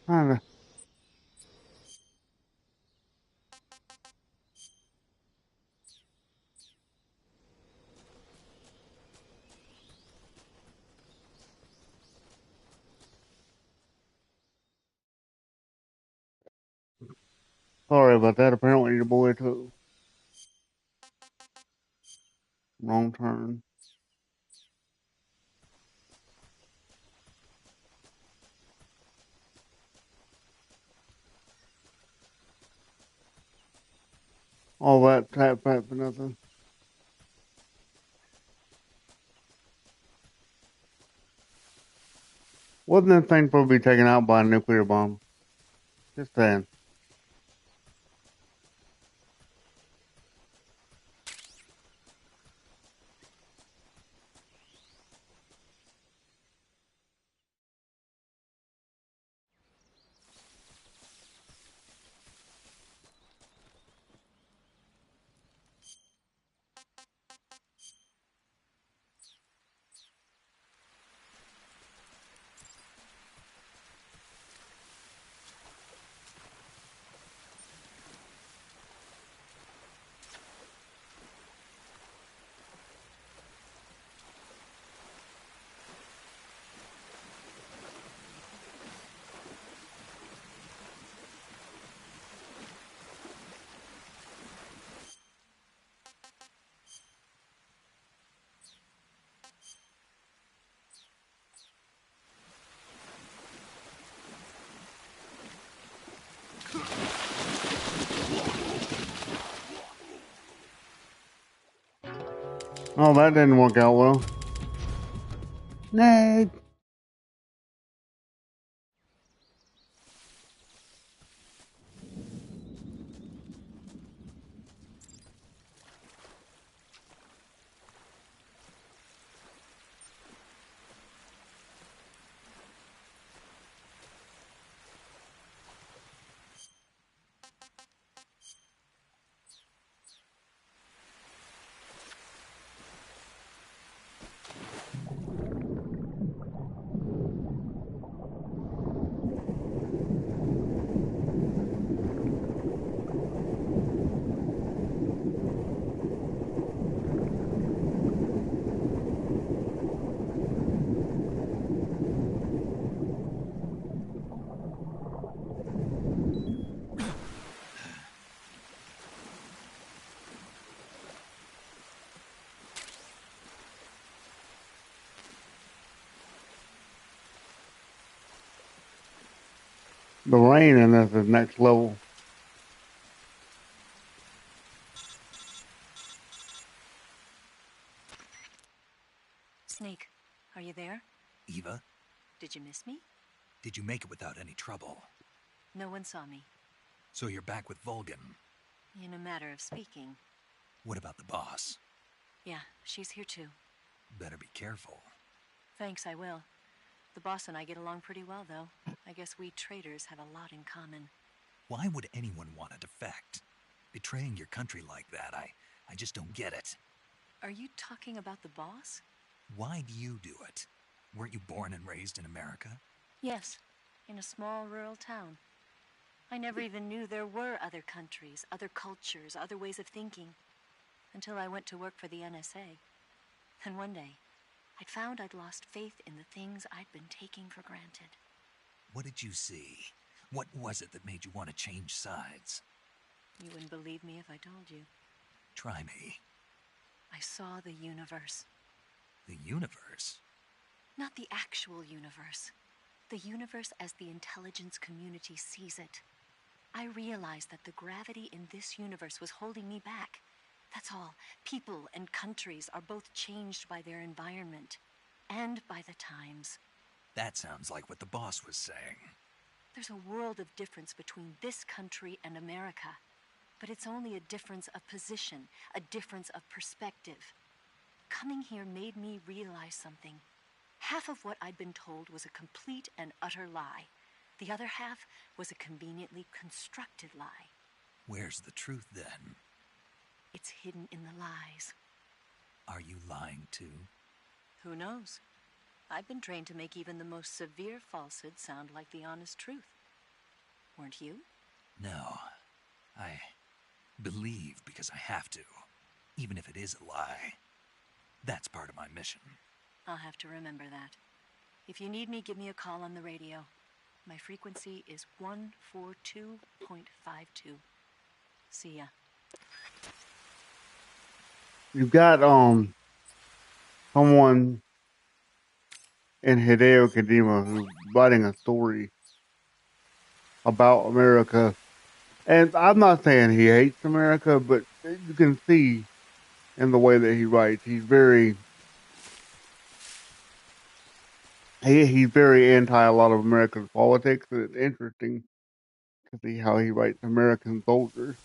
Kinda. Sorry about that. Apparently the boy took wrong turn. All that tap for nothing. Wasn't that thing supposed to be taken out by a nuclear bomb? Just saying. Oh, that didn't work out well. Nay. The rain in this is next level. Snake, are you there? Eva, Did you miss me? did you make it without any trouble? No one saw me. So you're back with Vulcan. In a matter of speaking. What about the boss? Yeah, she's here too. Better be careful. Thanks, I will. The boss and I get along pretty well, though. I guess we traitors have a lot in common. Why would anyone want to defect? Betraying your country like that, I just don't get it. Are you talking about the boss? Why do you do it? Weren't you born and raised in America? Yes, in a small rural town. I never even knew there were other countries, other cultures, other ways of thinking, until I went to work for the NSA. Then one day, I'd found I'd lost faith in the things I'd been taking for granted. What did you see? What was it that made you want to change sides? You wouldn't believe me if I told you. Try me. I saw the universe. The universe? Not the actual universe. The universe as the intelligence community sees it. I realized that the gravity in this universe was holding me back. That's all. People and countries are both changed by their environment and by the times. That sounds like what the boss was saying. There's a world of difference between this country and America. But it's only a difference of position, a difference of perspective. Coming here made me realize something. Half of what I'd been told was a complete and utter lie. The other half was a conveniently constructed lie. Where's the truth, then? It's hidden in the lies. Are you lying, too? Who knows? I've been trained to make even the most severe falsehood sound like the honest truth. Weren't you? No. I believe because I have to, even if it is a lie. That's part of my mission. I'll have to remember that. If you need me, give me a call on the radio. My frequency is 142.52. See ya. You've got someone in Hideo Kojima who's writing a story about America. And I'm not saying he hates America, but you can see in the way that he writes, he's very anti a lot of American politics, and it's interesting to see how he writes American soldiers.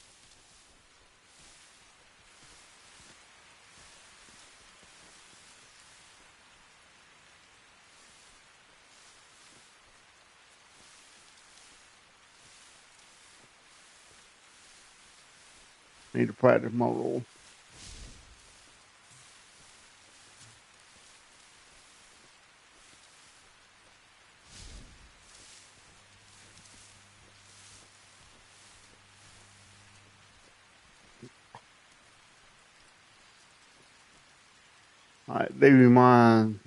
Need to practice my role. Alright, they remind.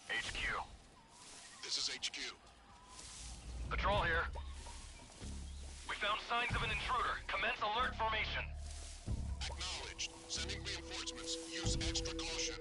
HQ. This is HQ. Patrol here. We found signs of an intruder. Commence alert formation. Acknowledged. Sending reinforcements. Use extra caution.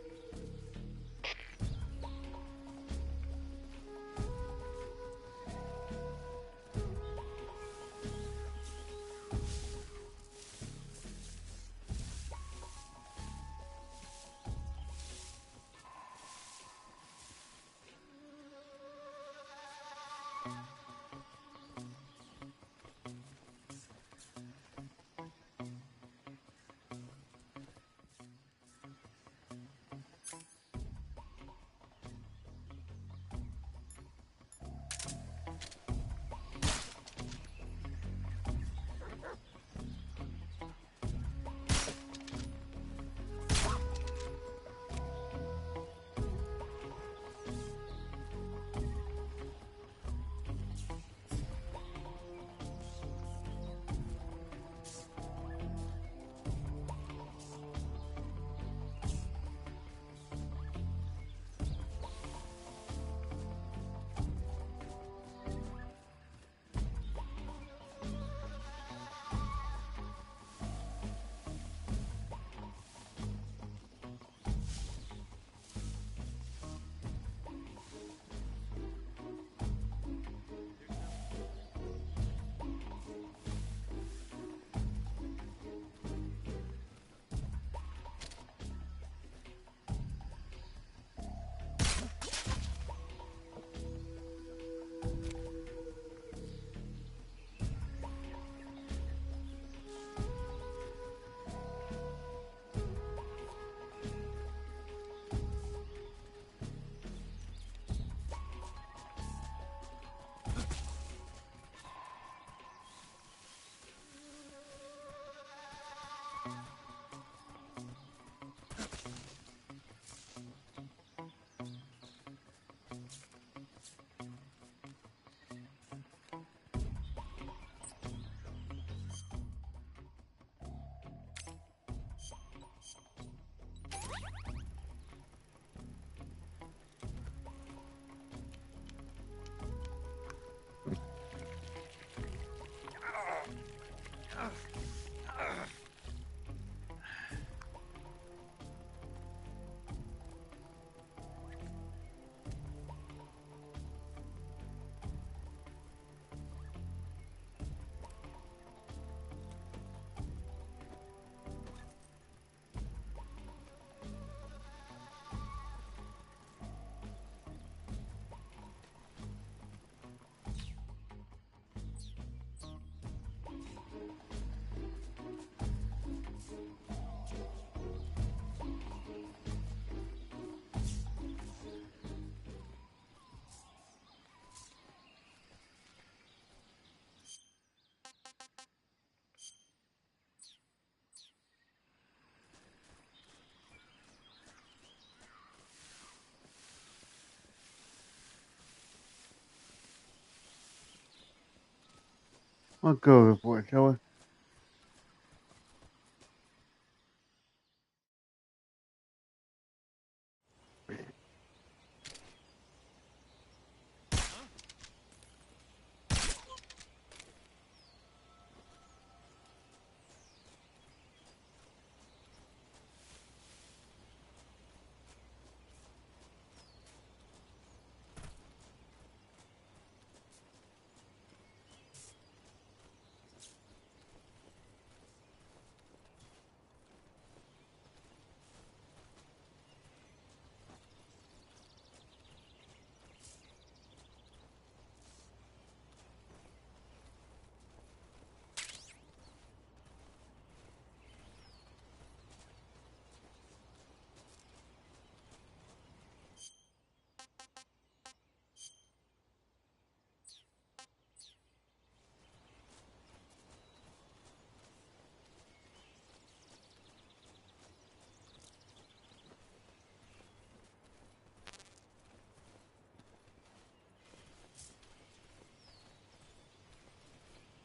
Let's go this way, shall we?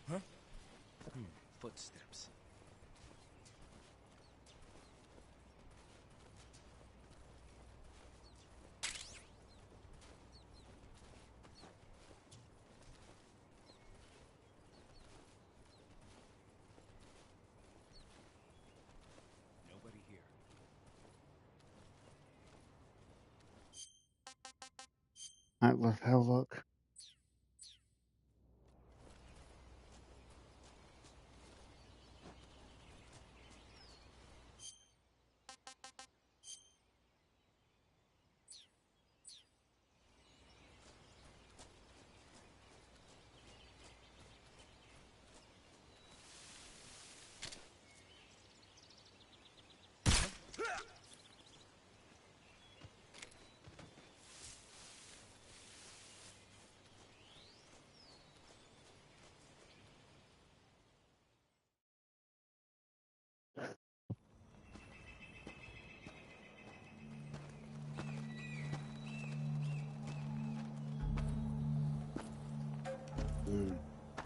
Huh? Footsteps. Nobody here. Alright, let's have a look.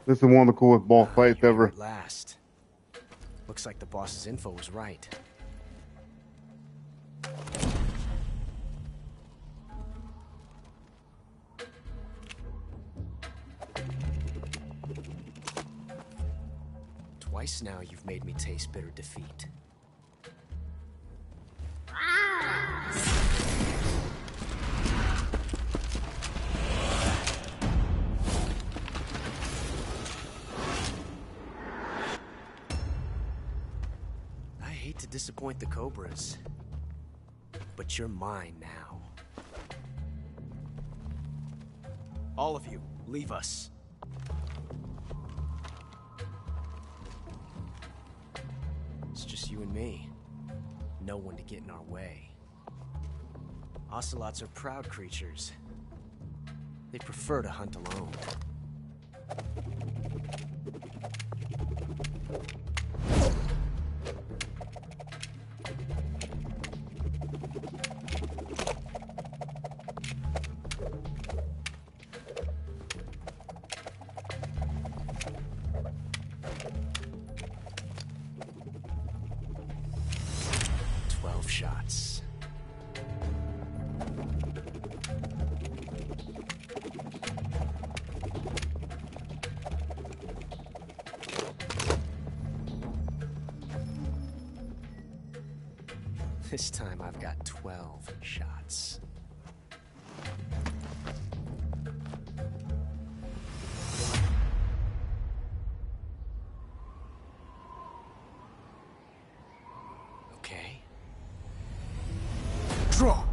This is one of the coolest boss fights ever. At last. Looks like the boss's info was right. Twice now you've made me taste bitter defeat. I hate to disappoint the Cobras, but you're mine now. All of you, leave us. It's just you and me. No one to get in our way. Ocelots are proud creatures. They prefer to hunt alone. Shots. This time I've got 12 shots. Okay. Draw!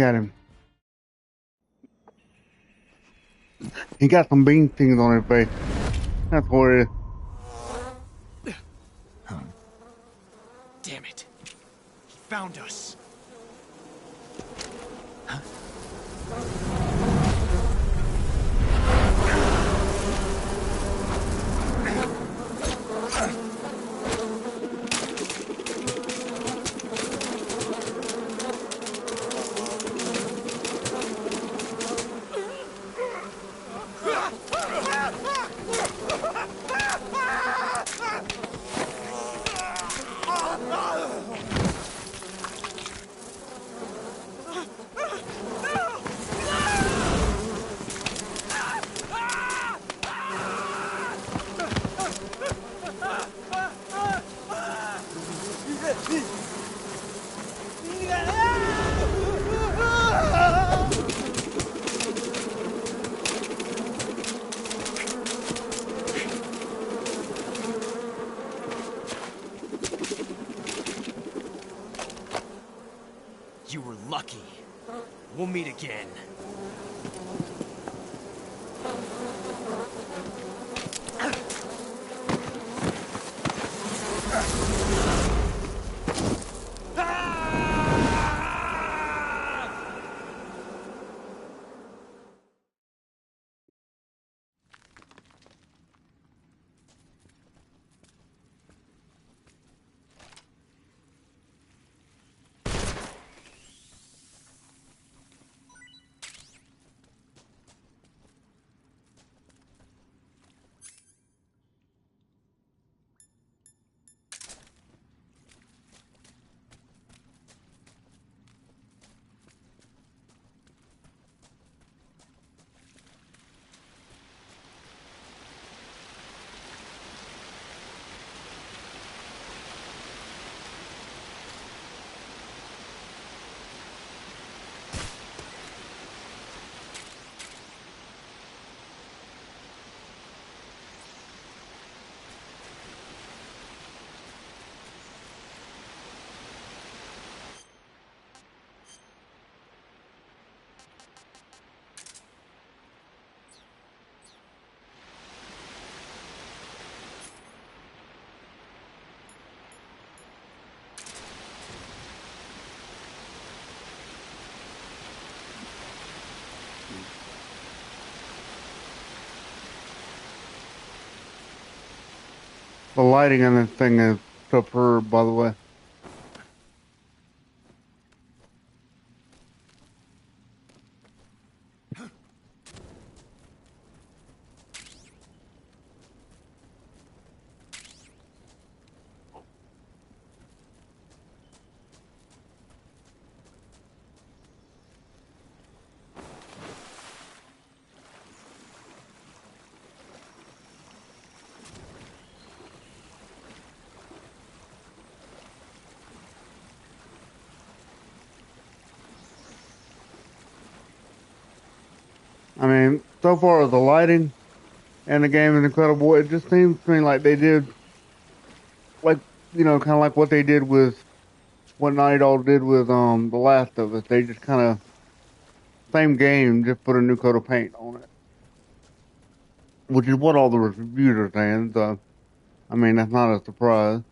at him. He got some bean things on his face. That's what it is. Damn it. He found us. You were lucky. We'll meet again. The lighting on this thing is superb, by the way. I mean, so far the lighting and the game is incredible. It just seems to me like they did, like, you know, kind of like what they did with what Naughty Dog did with The Last of Us. They just kind of same game, just put a new coat of paint on it, which is what all the reviews are saying. So, I mean, that's not a surprise.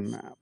methane map.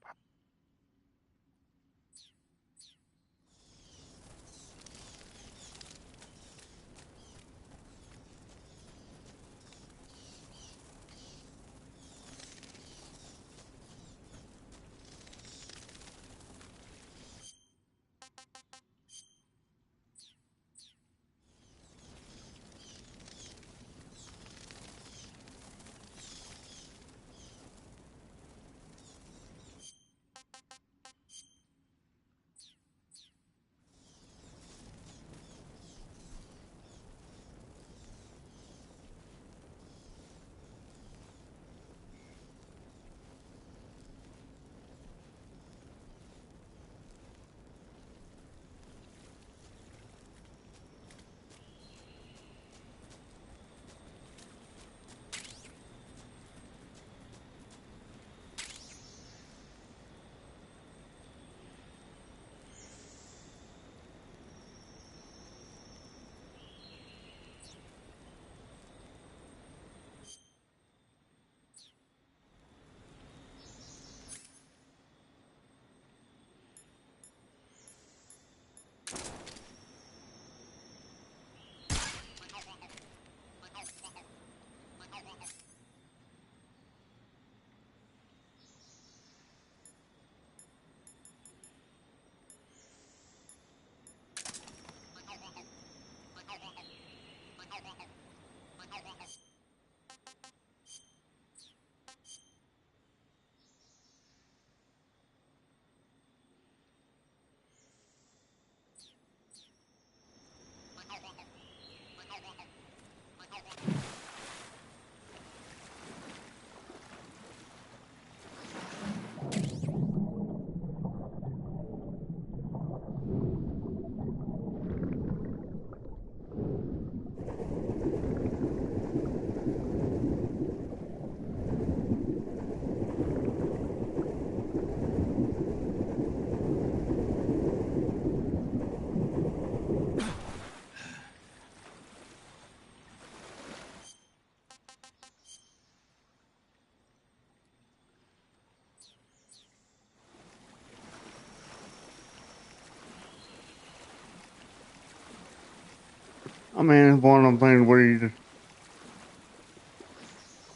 I mean, it's one of them things where you just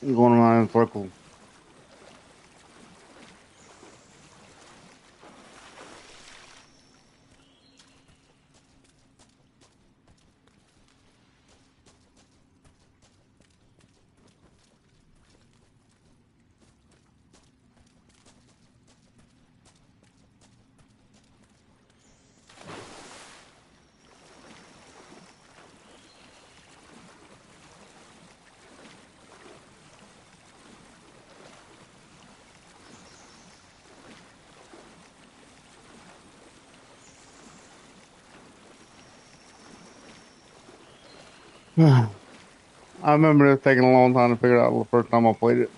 going around in circles. I remember it taking a long time to figure out the first time I played it.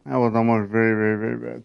That was almost very, very, very bad.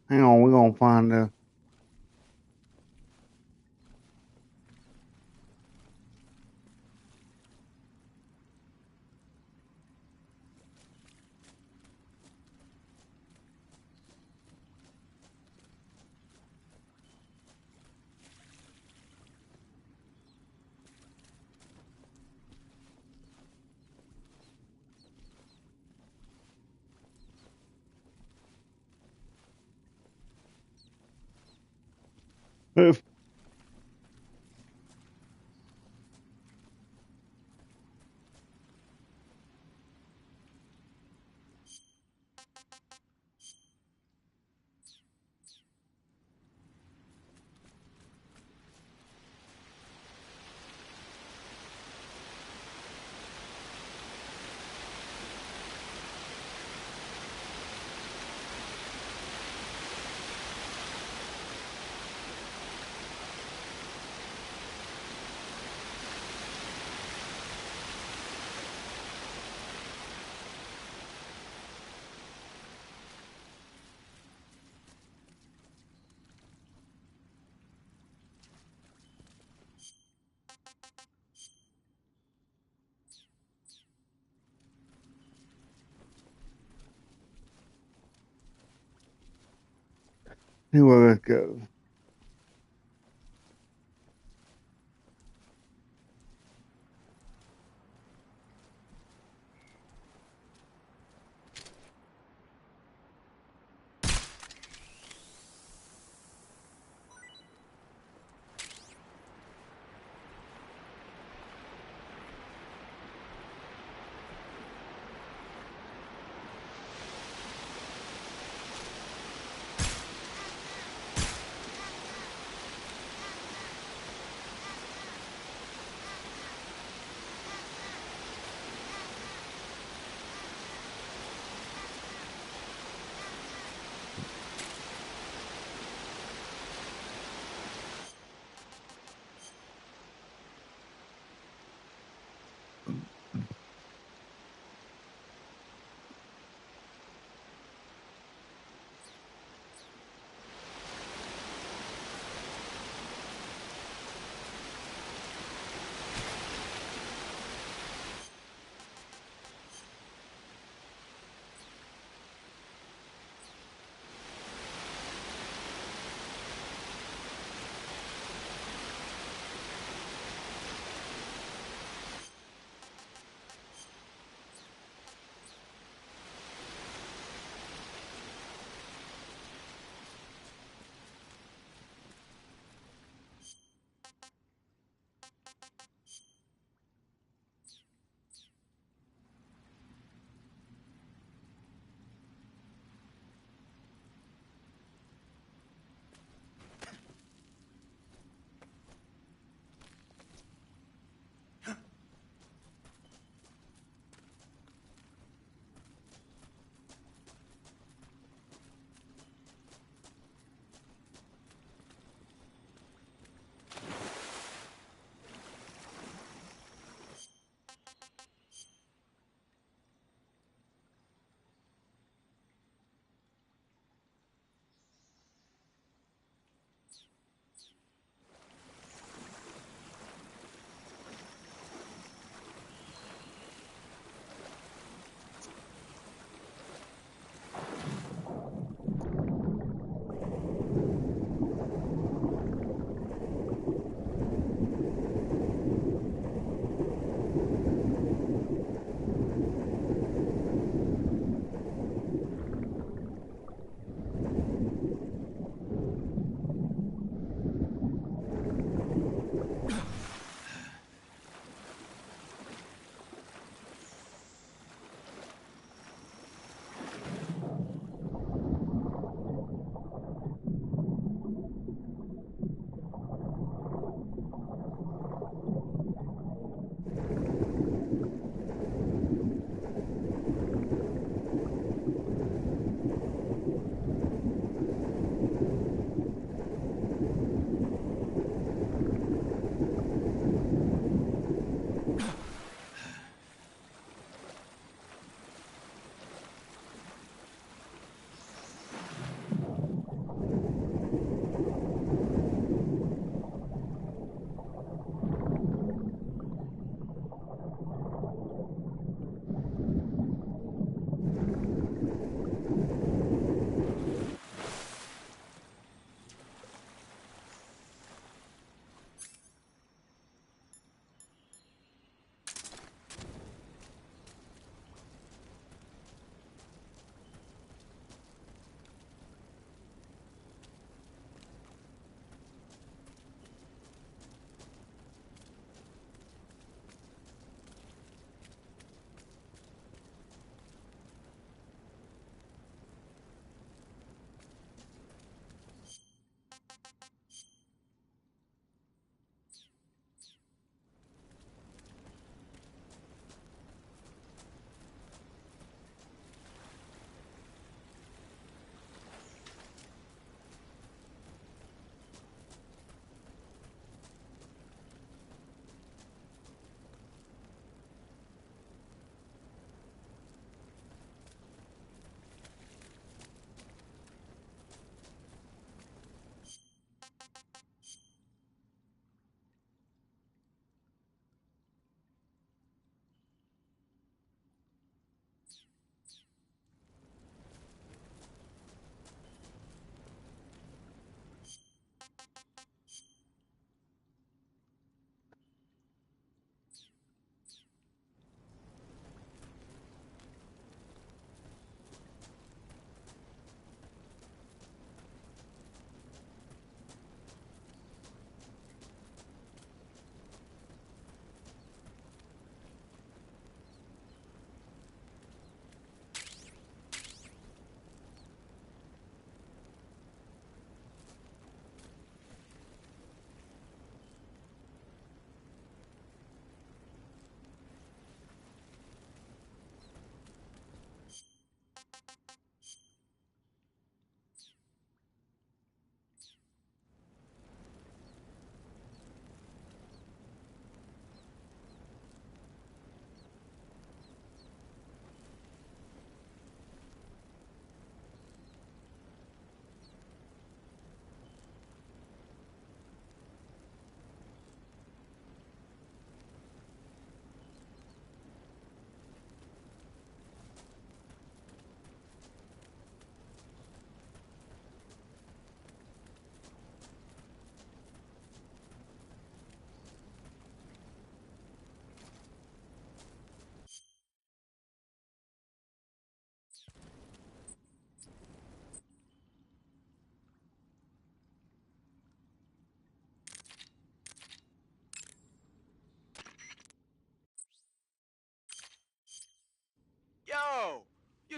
Hang on, we're gonna find the. If see where this goes.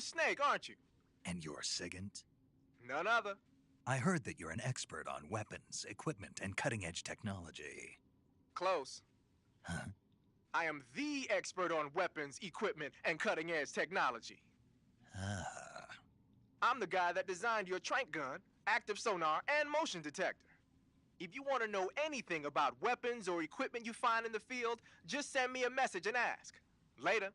You're Snake, aren't you? And you're Sigint? None other. I heard that you're an expert on weapons, equipment, and cutting-edge technology. Close. Huh? I am the expert on weapons, equipment, and cutting-edge technology. Ah. I'm the guy that designed your trank gun, active sonar, and motion detector. If you want to know anything about weapons or equipment you find in the field, just send me a message and ask. Later.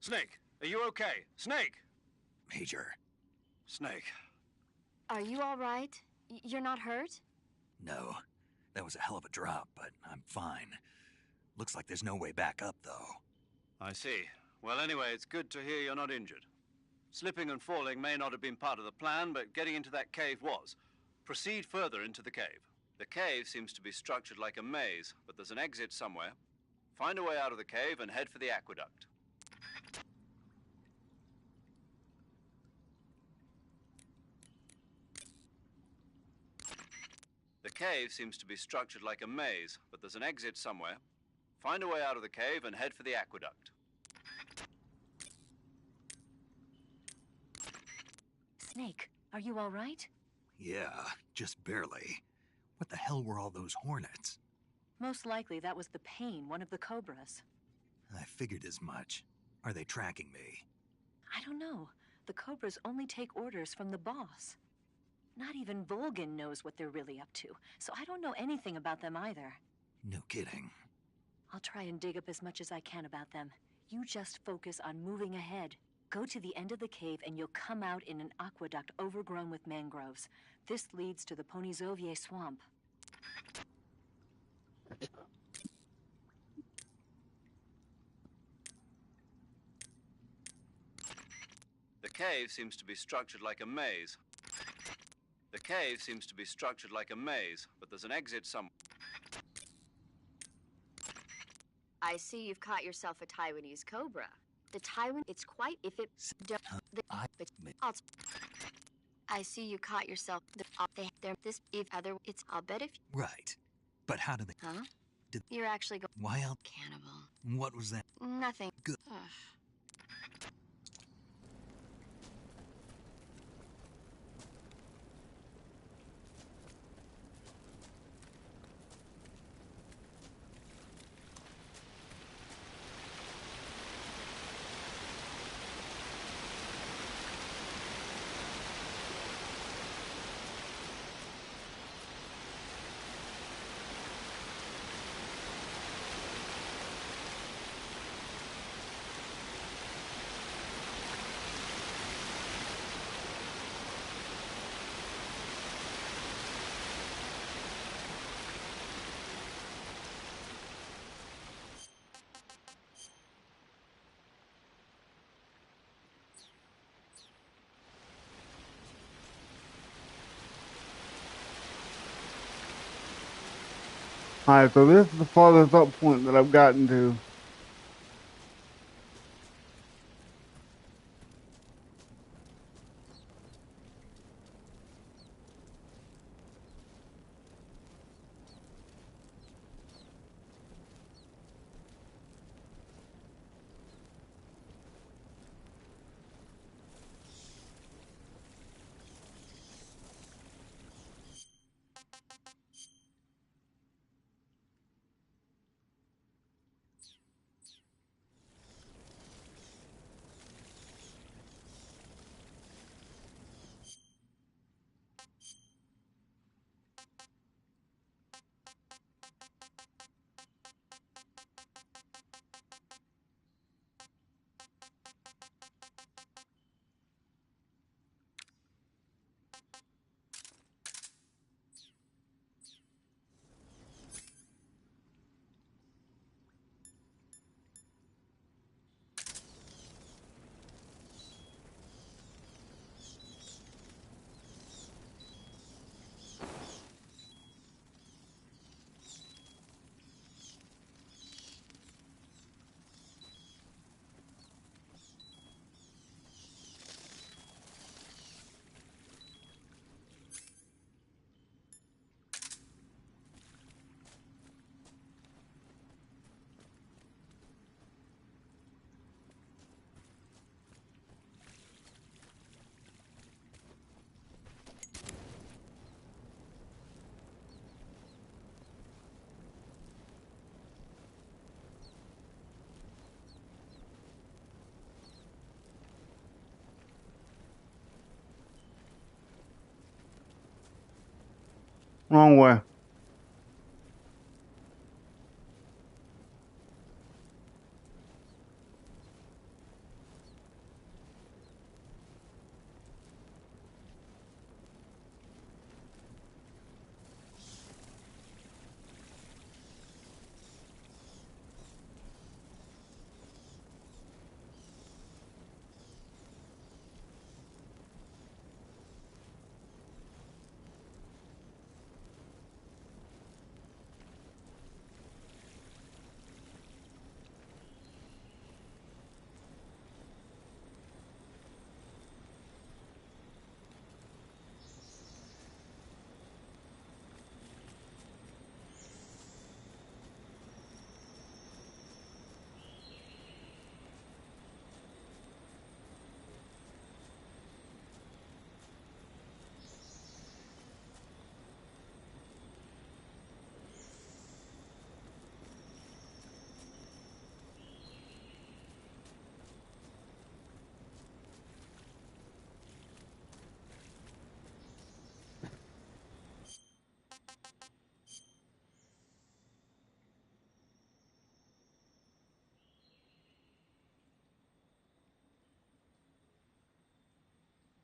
Snake, are you okay? Snake! Major. Snake. Are you all right? You're not hurt? No. That was a hell of a drop, but I'm fine. Looks like there's no way back up, though. I see. Well, anyway, it's good to hear you're not injured. Slipping and falling may not have been part of the plan, but getting into that cave was. Proceed further into the cave. The cave seems to be structured like a maze, but there's an exit somewhere. Find a way out of the cave and head for the aqueduct. The cave seems to be structured like a maze, but there's an exit somewhere. Find a way out of the cave and head for the aqueduct. Snake, are you all right? Yeah, just barely. What the hell were all those hornets? Most likely that was the Pain, one of the Cobras. I figured as much. Are they tracking me? I don't know. The Cobras only take orders from the boss. Not even Volgin knows what they're really up to, so I don't know anything about them either. No kidding. I'll try and dig up as much as I can about them. You just focus on moving ahead. Go to the end of the cave and you'll come out in an aqueduct overgrown with mangroves. This leads to the Ponyzovier swamp. The cave seems to be structured like a maze. The cave seems to be structured like a maze, but there's an exit somewhere. I see you've caught yourself a Taiwanese cobra. The Taiwan, it's quite if it. I see you caught yourself. This if other. It's. I'll bet if. Right. But how did they? Huh? You're actually going. Why else? Cannibal. What was that? Nothing. Good. Ugh. Alright, so this is the farthest up point that I've gotten to. Wrong way.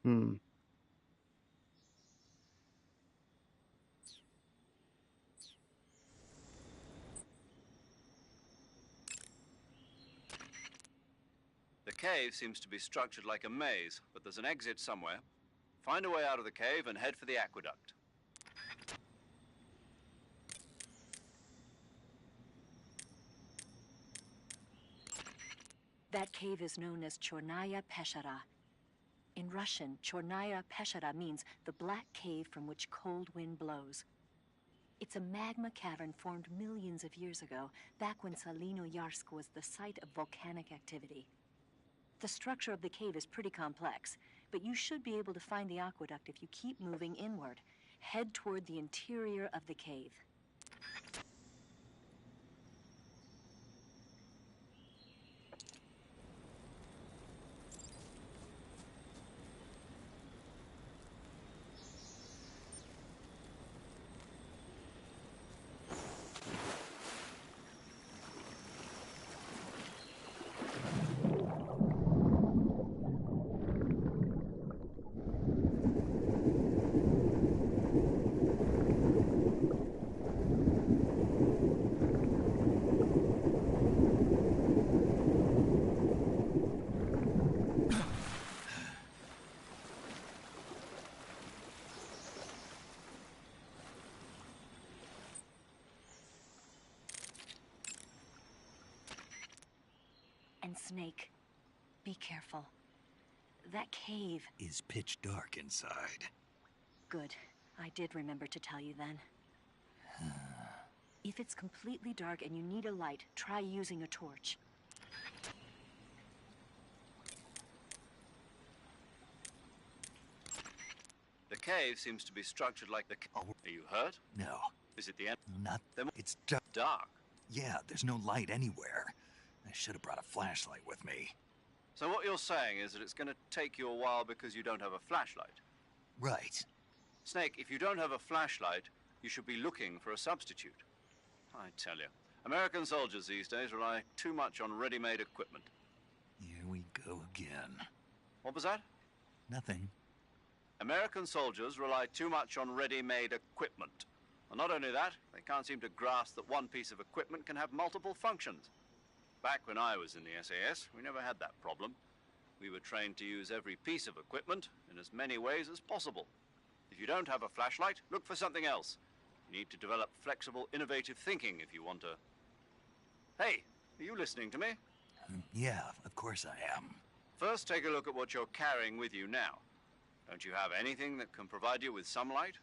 Hmm. The cave seems to be structured like a maze, but there's an exit somewhere. Find a way out of the cave and head for the aqueduct. That cave is known as Chornaya Peshara. In Russian, Chornaya Peshara means the black cave from which cold wind blows. It's a magma cavern formed millions of years ago, back when Salinoyarsk was the site of volcanic activity. The structure of the cave is pretty complex, but you should be able to find the aqueduct if you keep moving inward. Head toward the interior of the cave. And Snake, be careful. That cave is pitch dark inside. Good. I did remember to tell you then. If it's completely dark and you need a light, try using a torch. The cave seems to be structured like the... Oh, are you hurt? No. Is it the end? Not them. It's dark. Dark? Yeah, there's no light anywhere. I should have brought a flashlight with me. So what you're saying is that it's going to take you a while because you don't have a flashlight? Right. Snake, if you don't have a flashlight, you should be looking for a substitute. I tell you, American soldiers these days rely too much on ready-made equipment. Here we go again. What was that? Nothing. American soldiers rely too much on ready-made equipment. And not only that, they can't seem to grasp that one piece of equipment can have multiple functions. Back when I was in the SAS, we never had that problem. We were trained to use every piece of equipment in as many ways as possible. If you don't have a flashlight, look for something else. You need to develop flexible, innovative thinking if you want to... Hey, are you listening to me? Yeah, of course I am. First, take a look at what you're carrying with you now. Don't you have anything that can provide you with some light?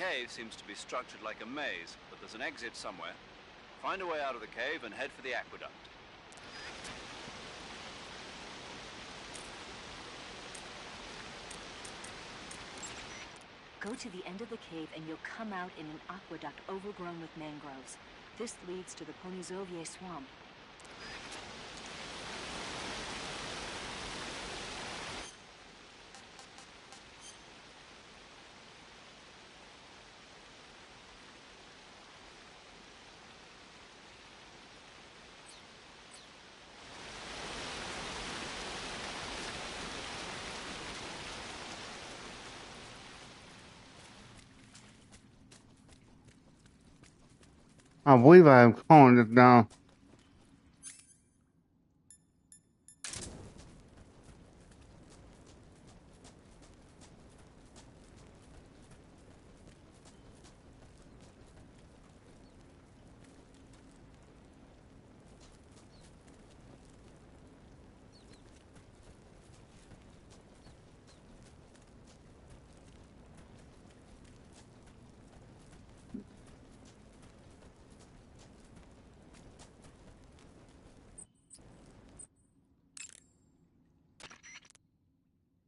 cave seems to be structured like a maze, but there's an exit somewhere. Find a way out of the cave and head for the aqueduct. Go to the end of the cave and you'll come out in an aqueduct overgrown with mangroves. This leads to the Ponizovye swamp. I believe I am calling this down.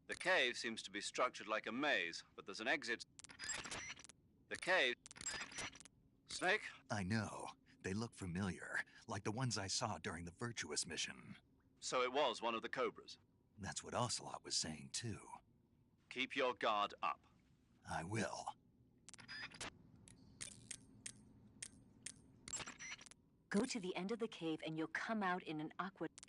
The cave seems to be structured like a maze, but there's an exit. The cave... Snake? I know. They look familiar, like the ones I saw during the Virtuous mission. So it was one of the Cobras. That's what Ocelot was saying, too. Keep your guard up. I will. Go to the end of the cave and you'll come out in an aqueduct.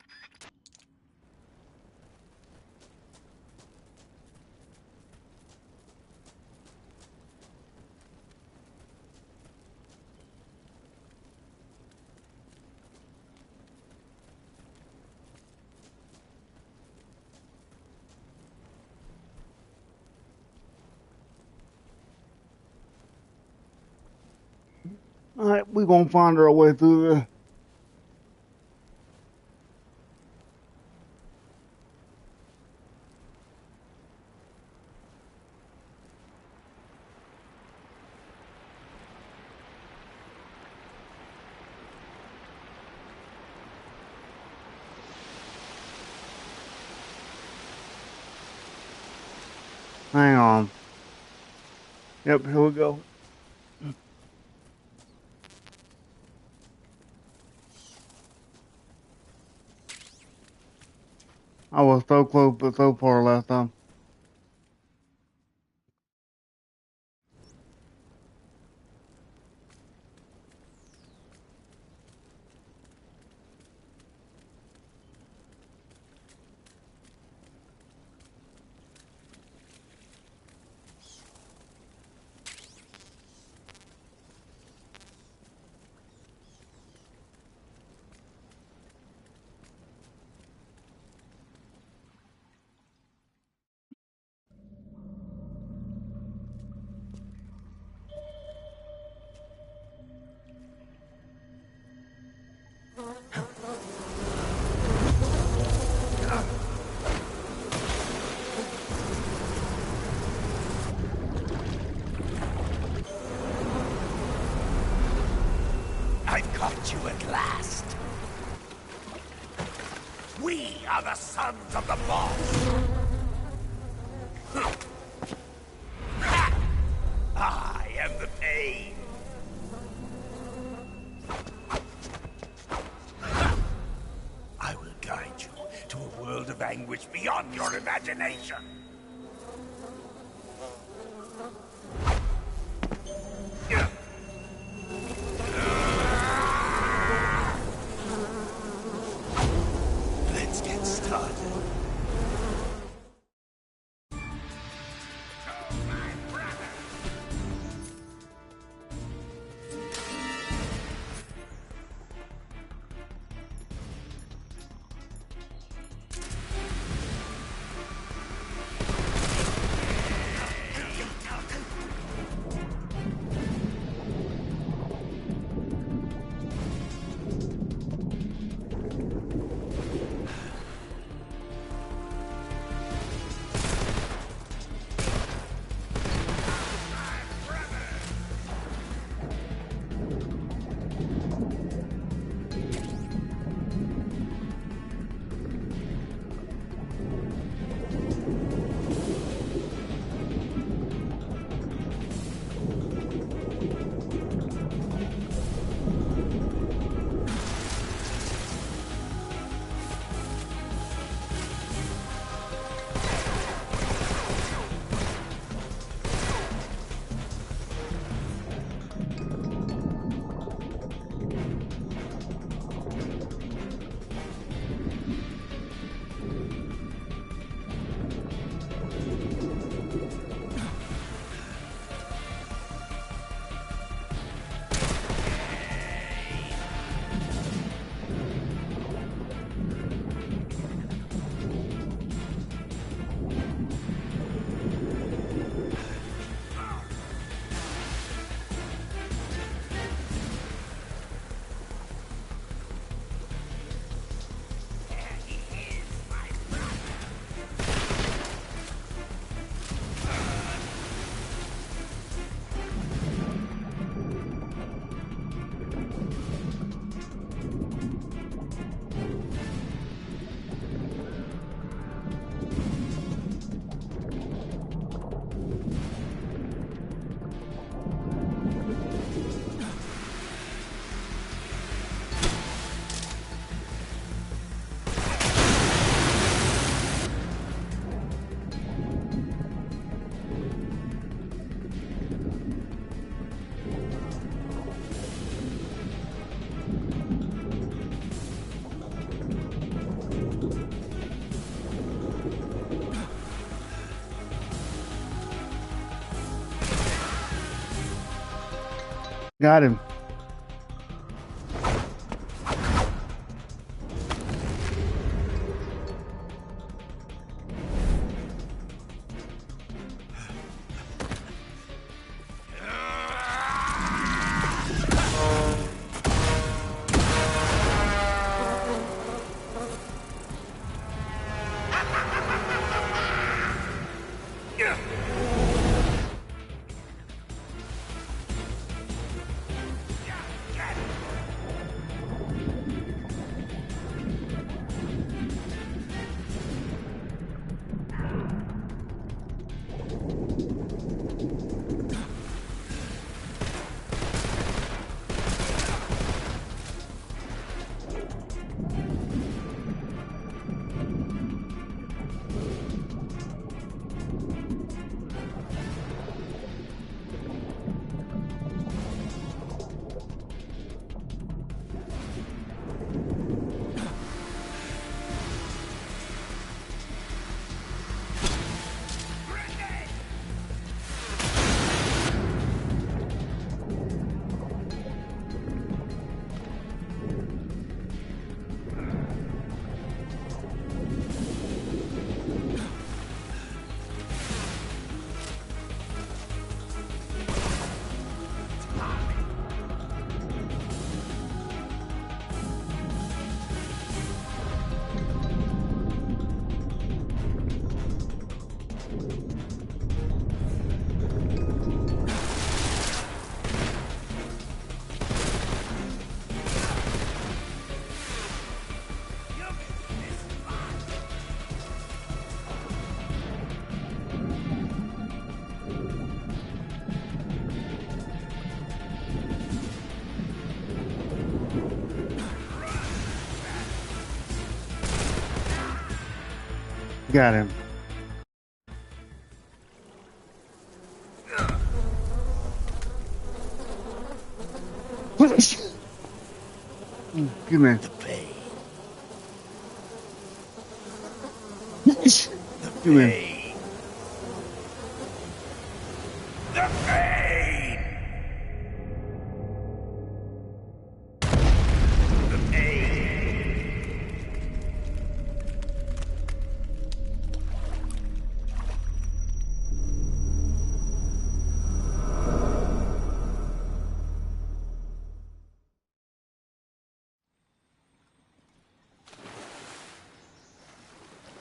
Alright, we're gonna find our way through this. Hang on. Yep, here we go. I was so close, but so far last time. I've caught you at last. We are the sons of the boss. I am the pain. I will guide you to a world of anguish beyond your imagination. Let's get started. Got him. Got him. Give me. The pain. The Give me. pain. The pain. The pain.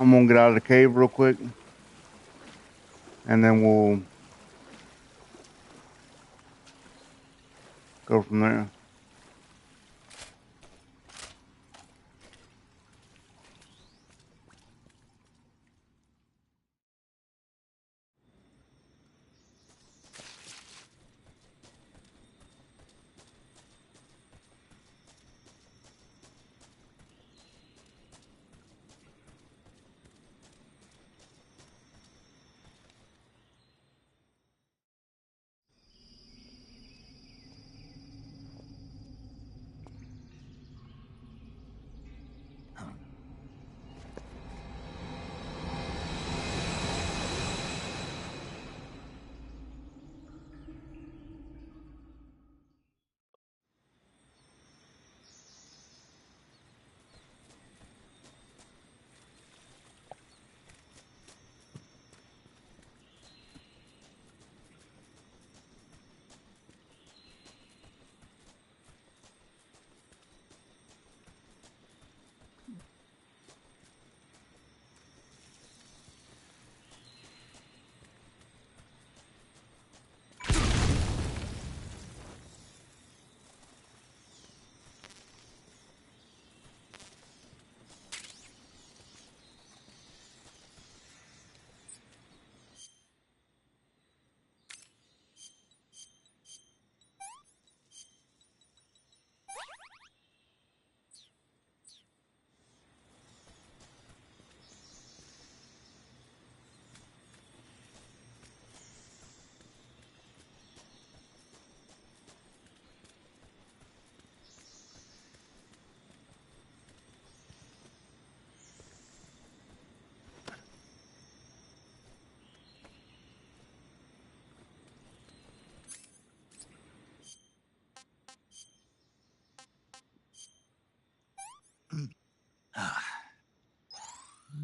I'm gonna get out of the cave real quick, and then we'll go from there.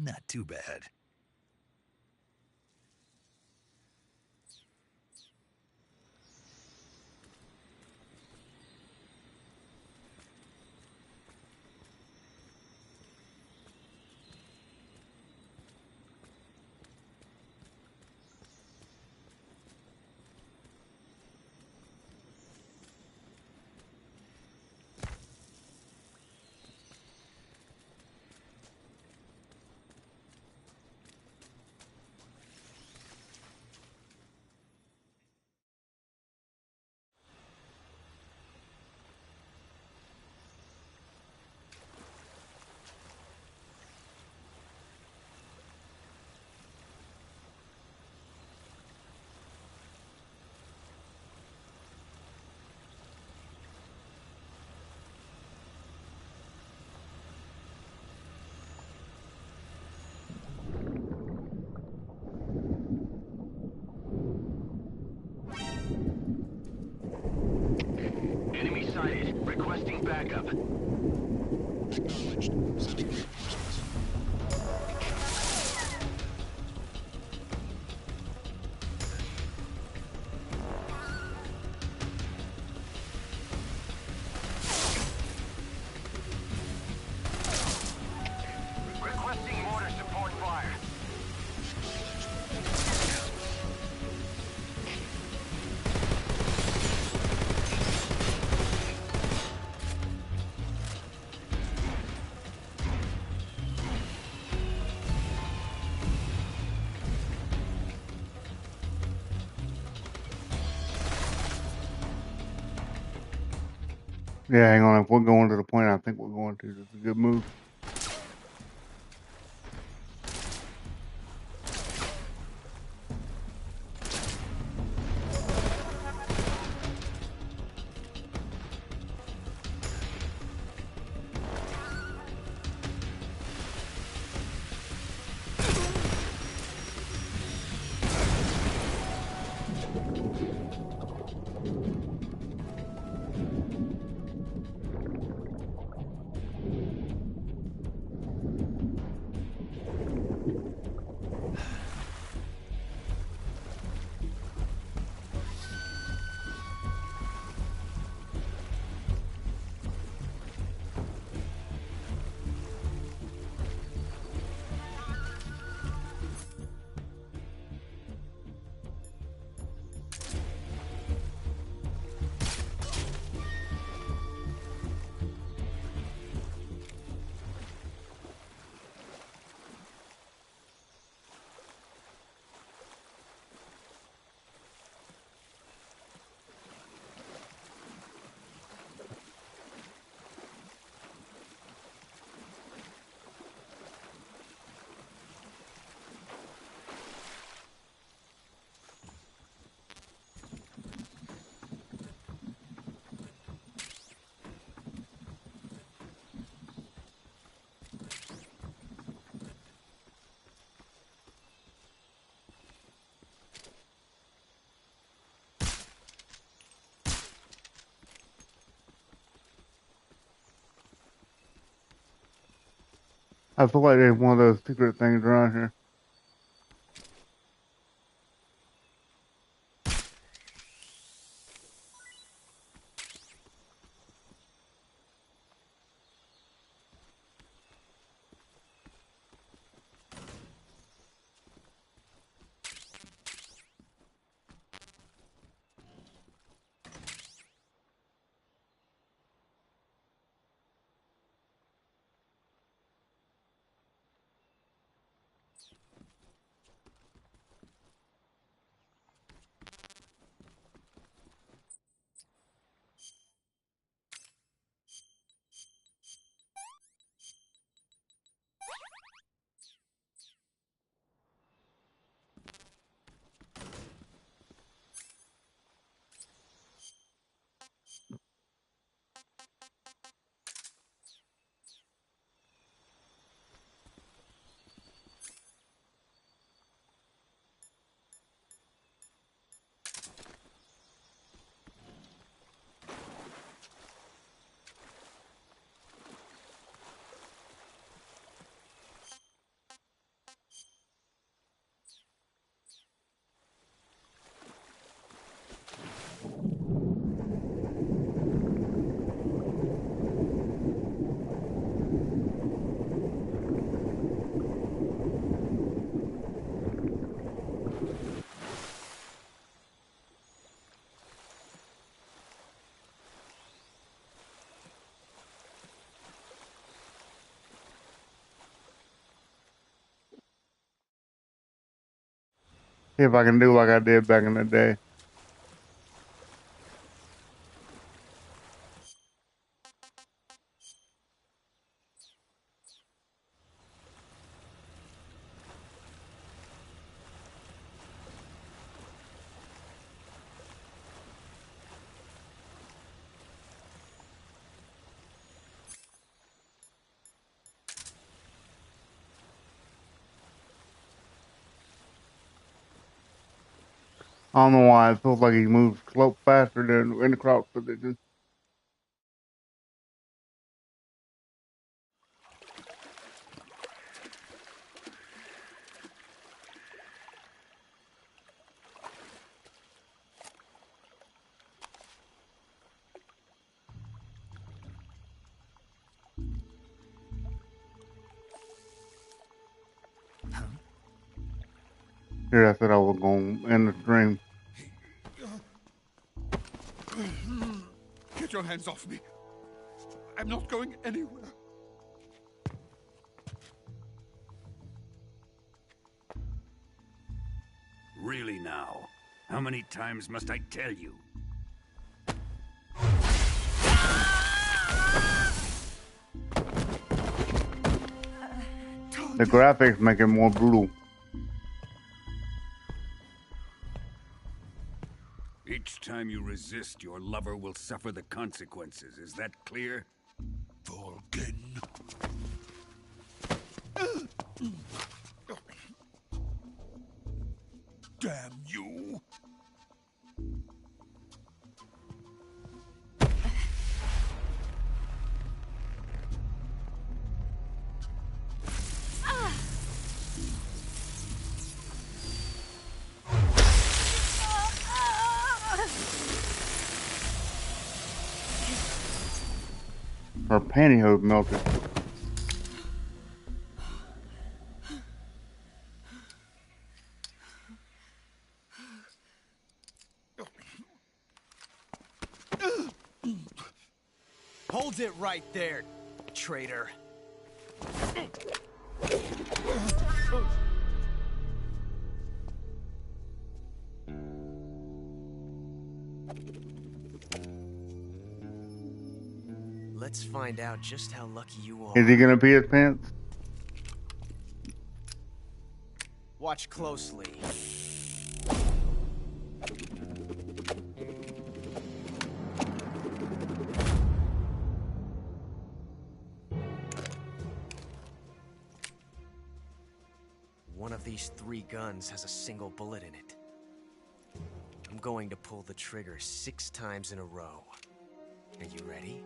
Not too bad. Enemy sighted. Requesting backup. Acknowledged. Sending reinforcements. Requesting mortar support fire. Yeah, hang on. If we're going to the point I think we're going to, that's a good move. I feel like there's one of those secret things around here. See if I can do like I did back in the day. I don't know why it feels like he moves slope faster than in the crouch position. Here, I said I was going to end the stream. Get your hands off me. I'm not going anywhere. Really now? How many times must I tell you? The graphics make it more brutal. Each time you resist, your lover will suffer the consequences. Is that clear? Vulcan. Damn you! Her pantyhose melted. Hold it right there, traitor. Let's find out just how lucky you are. Is he gonna pee his pants? Watch closely. One of these 3 guns has a single bullet in it. I'm going to pull the trigger 6 times in a row. Are you ready?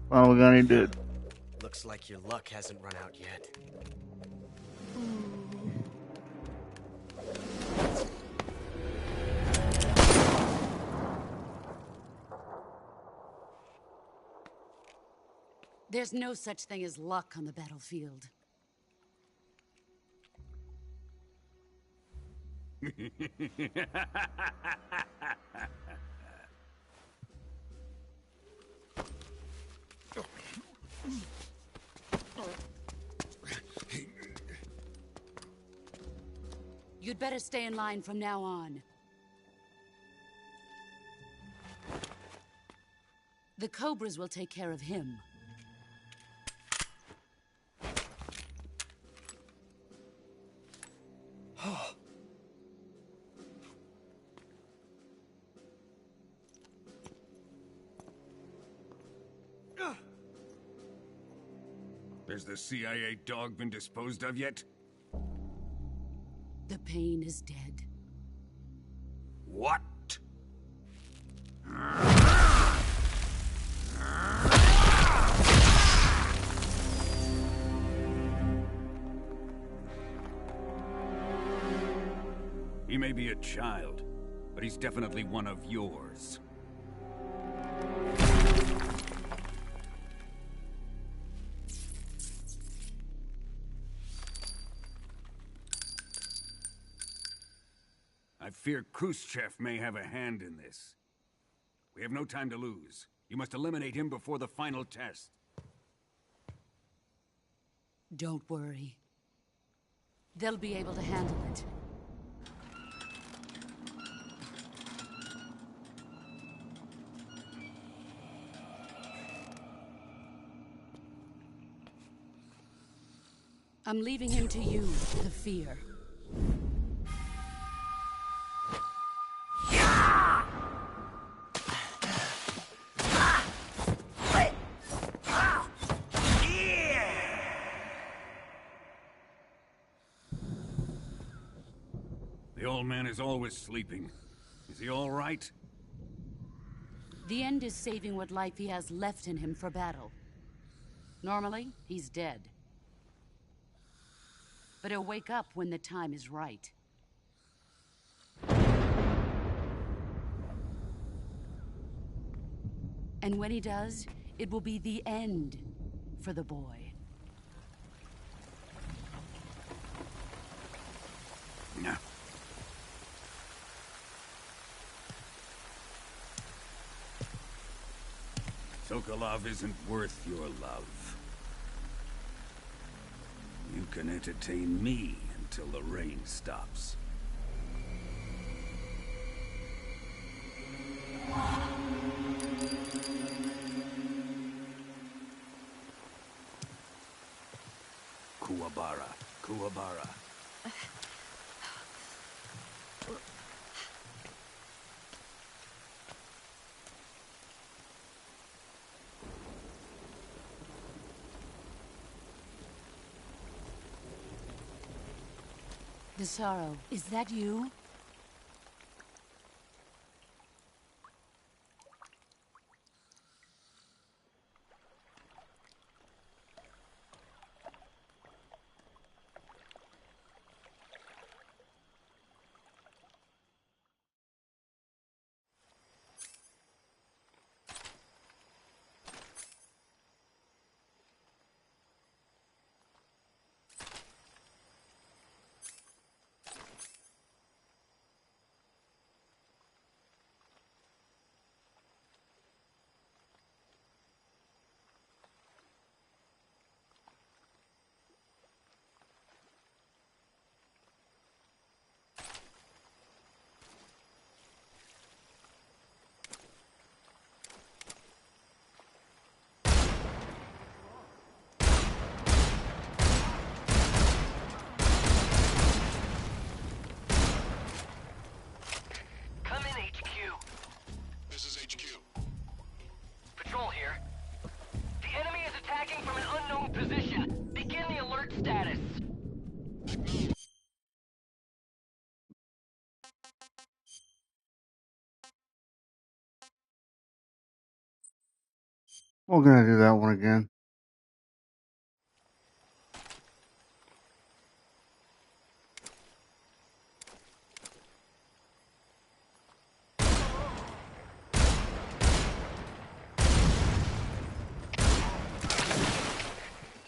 Final gun he did. Looks like your luck hasn't run out yet. There's no such thing as luck on the battlefield. You'd better stay in line from now on. The Cobras will take care of him. Has the CIA dog been disposed of yet? The pain is dead. What? He may be a child, but he's definitely one of yours. I fear Khrushchev may have a hand in this. We have no time to lose. You must eliminate him before the final test. Don't worry. They'll be able to handle it. I'm leaving him to you, the fear. The old man is always sleeping. Is he all right? The end is saving what life he has left in him for battle. Normally, he's dead. But he'll wake up when the time is right. And when he does, it will be the end for the boy. No. Sokolov isn't worth your love. You can entertain me until the rain stops. Kuwabara, Kuwabara. Desaro, is that you? We're gonna do that one again.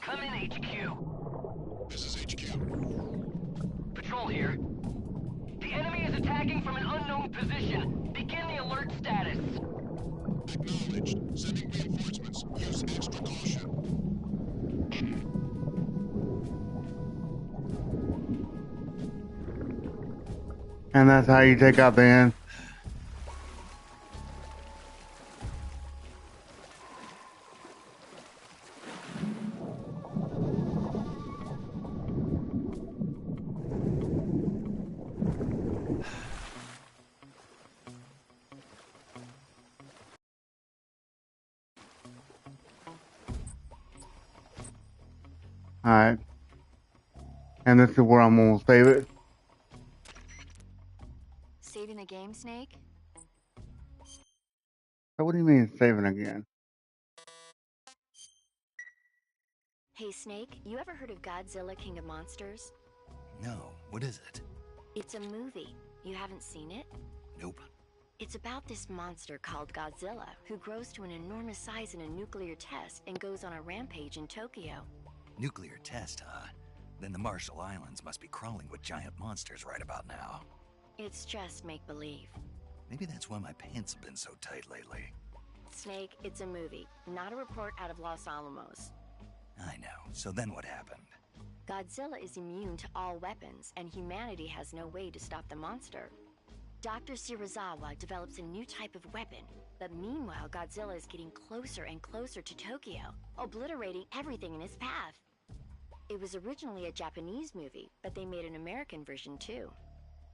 Come in, HQ. This is HQ. Patrol here. The enemy is attacking from an unknown position. Begin the alert status. Acknowledged. Sending reinforcements. Use extra caution. And that's how you take out the end. Alright. And this is where I'm gonna save it. Saving the game, Snake? So what do you mean saving again? Hey, Snake, you ever heard of Godzilla King of Monsters? No, what is it? It's a movie. You haven't seen it? Nope. It's about this monster called Godzilla, who grows to an enormous size in a nuclear test and goes on a rampage in Tokyo. Nuclear test, huh? Then the Marshall Islands must be crawling with giant monsters right about now. It's just make-believe. Maybe that's why my pants have been so tight lately. Snake, it's a movie, not a report out of Los Alamos. I know. So then what happened? Godzilla is immune to all weapons, and humanity has no way to stop the monster. Dr. Shirazawa develops a new type of weapon, but meanwhile Godzilla is getting closer and closer to Tokyo, obliterating everything in his path. It was originally a Japanese movie, but they made an American version too.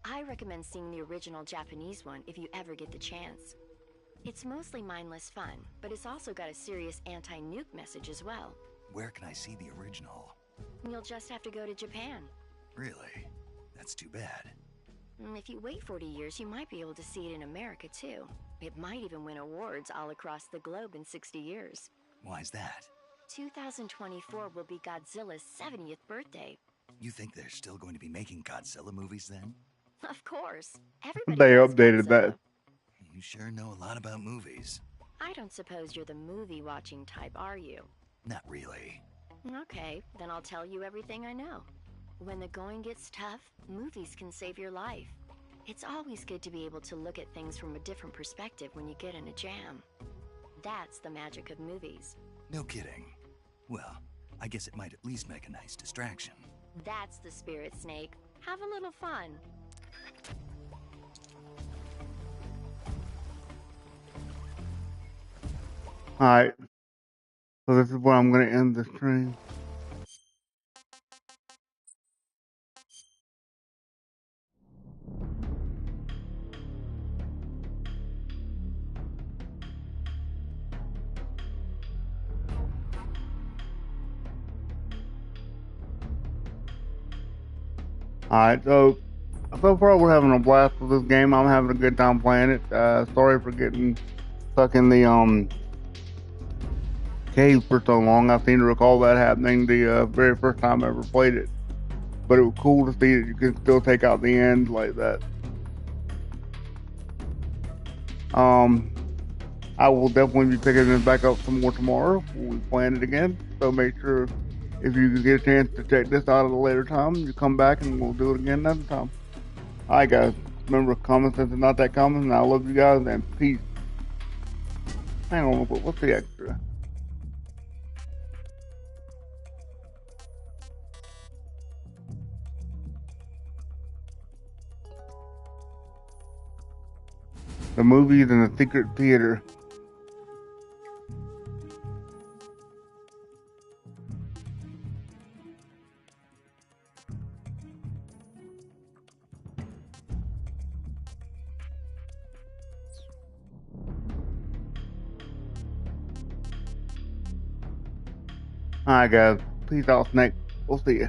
I recommend seeing the original Japanese one if you ever get the chance. It's mostly mindless fun, but it's also got a serious anti-nuke message as well. Where can I see the original? You'll just have to go to Japan. Really? That's too bad. If you wait 40 years, you might be able to see it in America too. It might even win awards all across the globe in 60 years. Why's that? 2024 will be Godzilla's 70th birthday. You think they're still going to be making Godzilla movies then? Of course. Everybody They loves updated Godzilla. that. You sure know a lot about movies. I don't suppose you're the movie-watching type, are you? Not really. Okay, then I'll tell you everything I know. When the going gets tough, movies can save your life. It's always good to be able to look at things from a different perspective when you get in a jam. That's the magic of movies. No kidding. Well, I guess it might at least make a nice distraction. That's the spirit, Snake. Have a little fun. Alright. So this is where I'm going to end the stream. Alright, so far we're having a blast with this game. I'm having a good time playing it. Sorry for getting stuck in the cave for so long. I seem to recall that happening the very first time I ever played it. But it was cool to see that you can still take out the end like that. I will definitely be picking this back up some more tomorrow when we plan it again. So make sure if you get a chance to check this out at a later time, you come back and we'll do it again another time. Alright guys, remember common sense is not that common, and I love you guys, and peace. Hang on real quick, what's the extra? The movies and the secret theater. Alright guys, peace out, Snake. We'll see ya.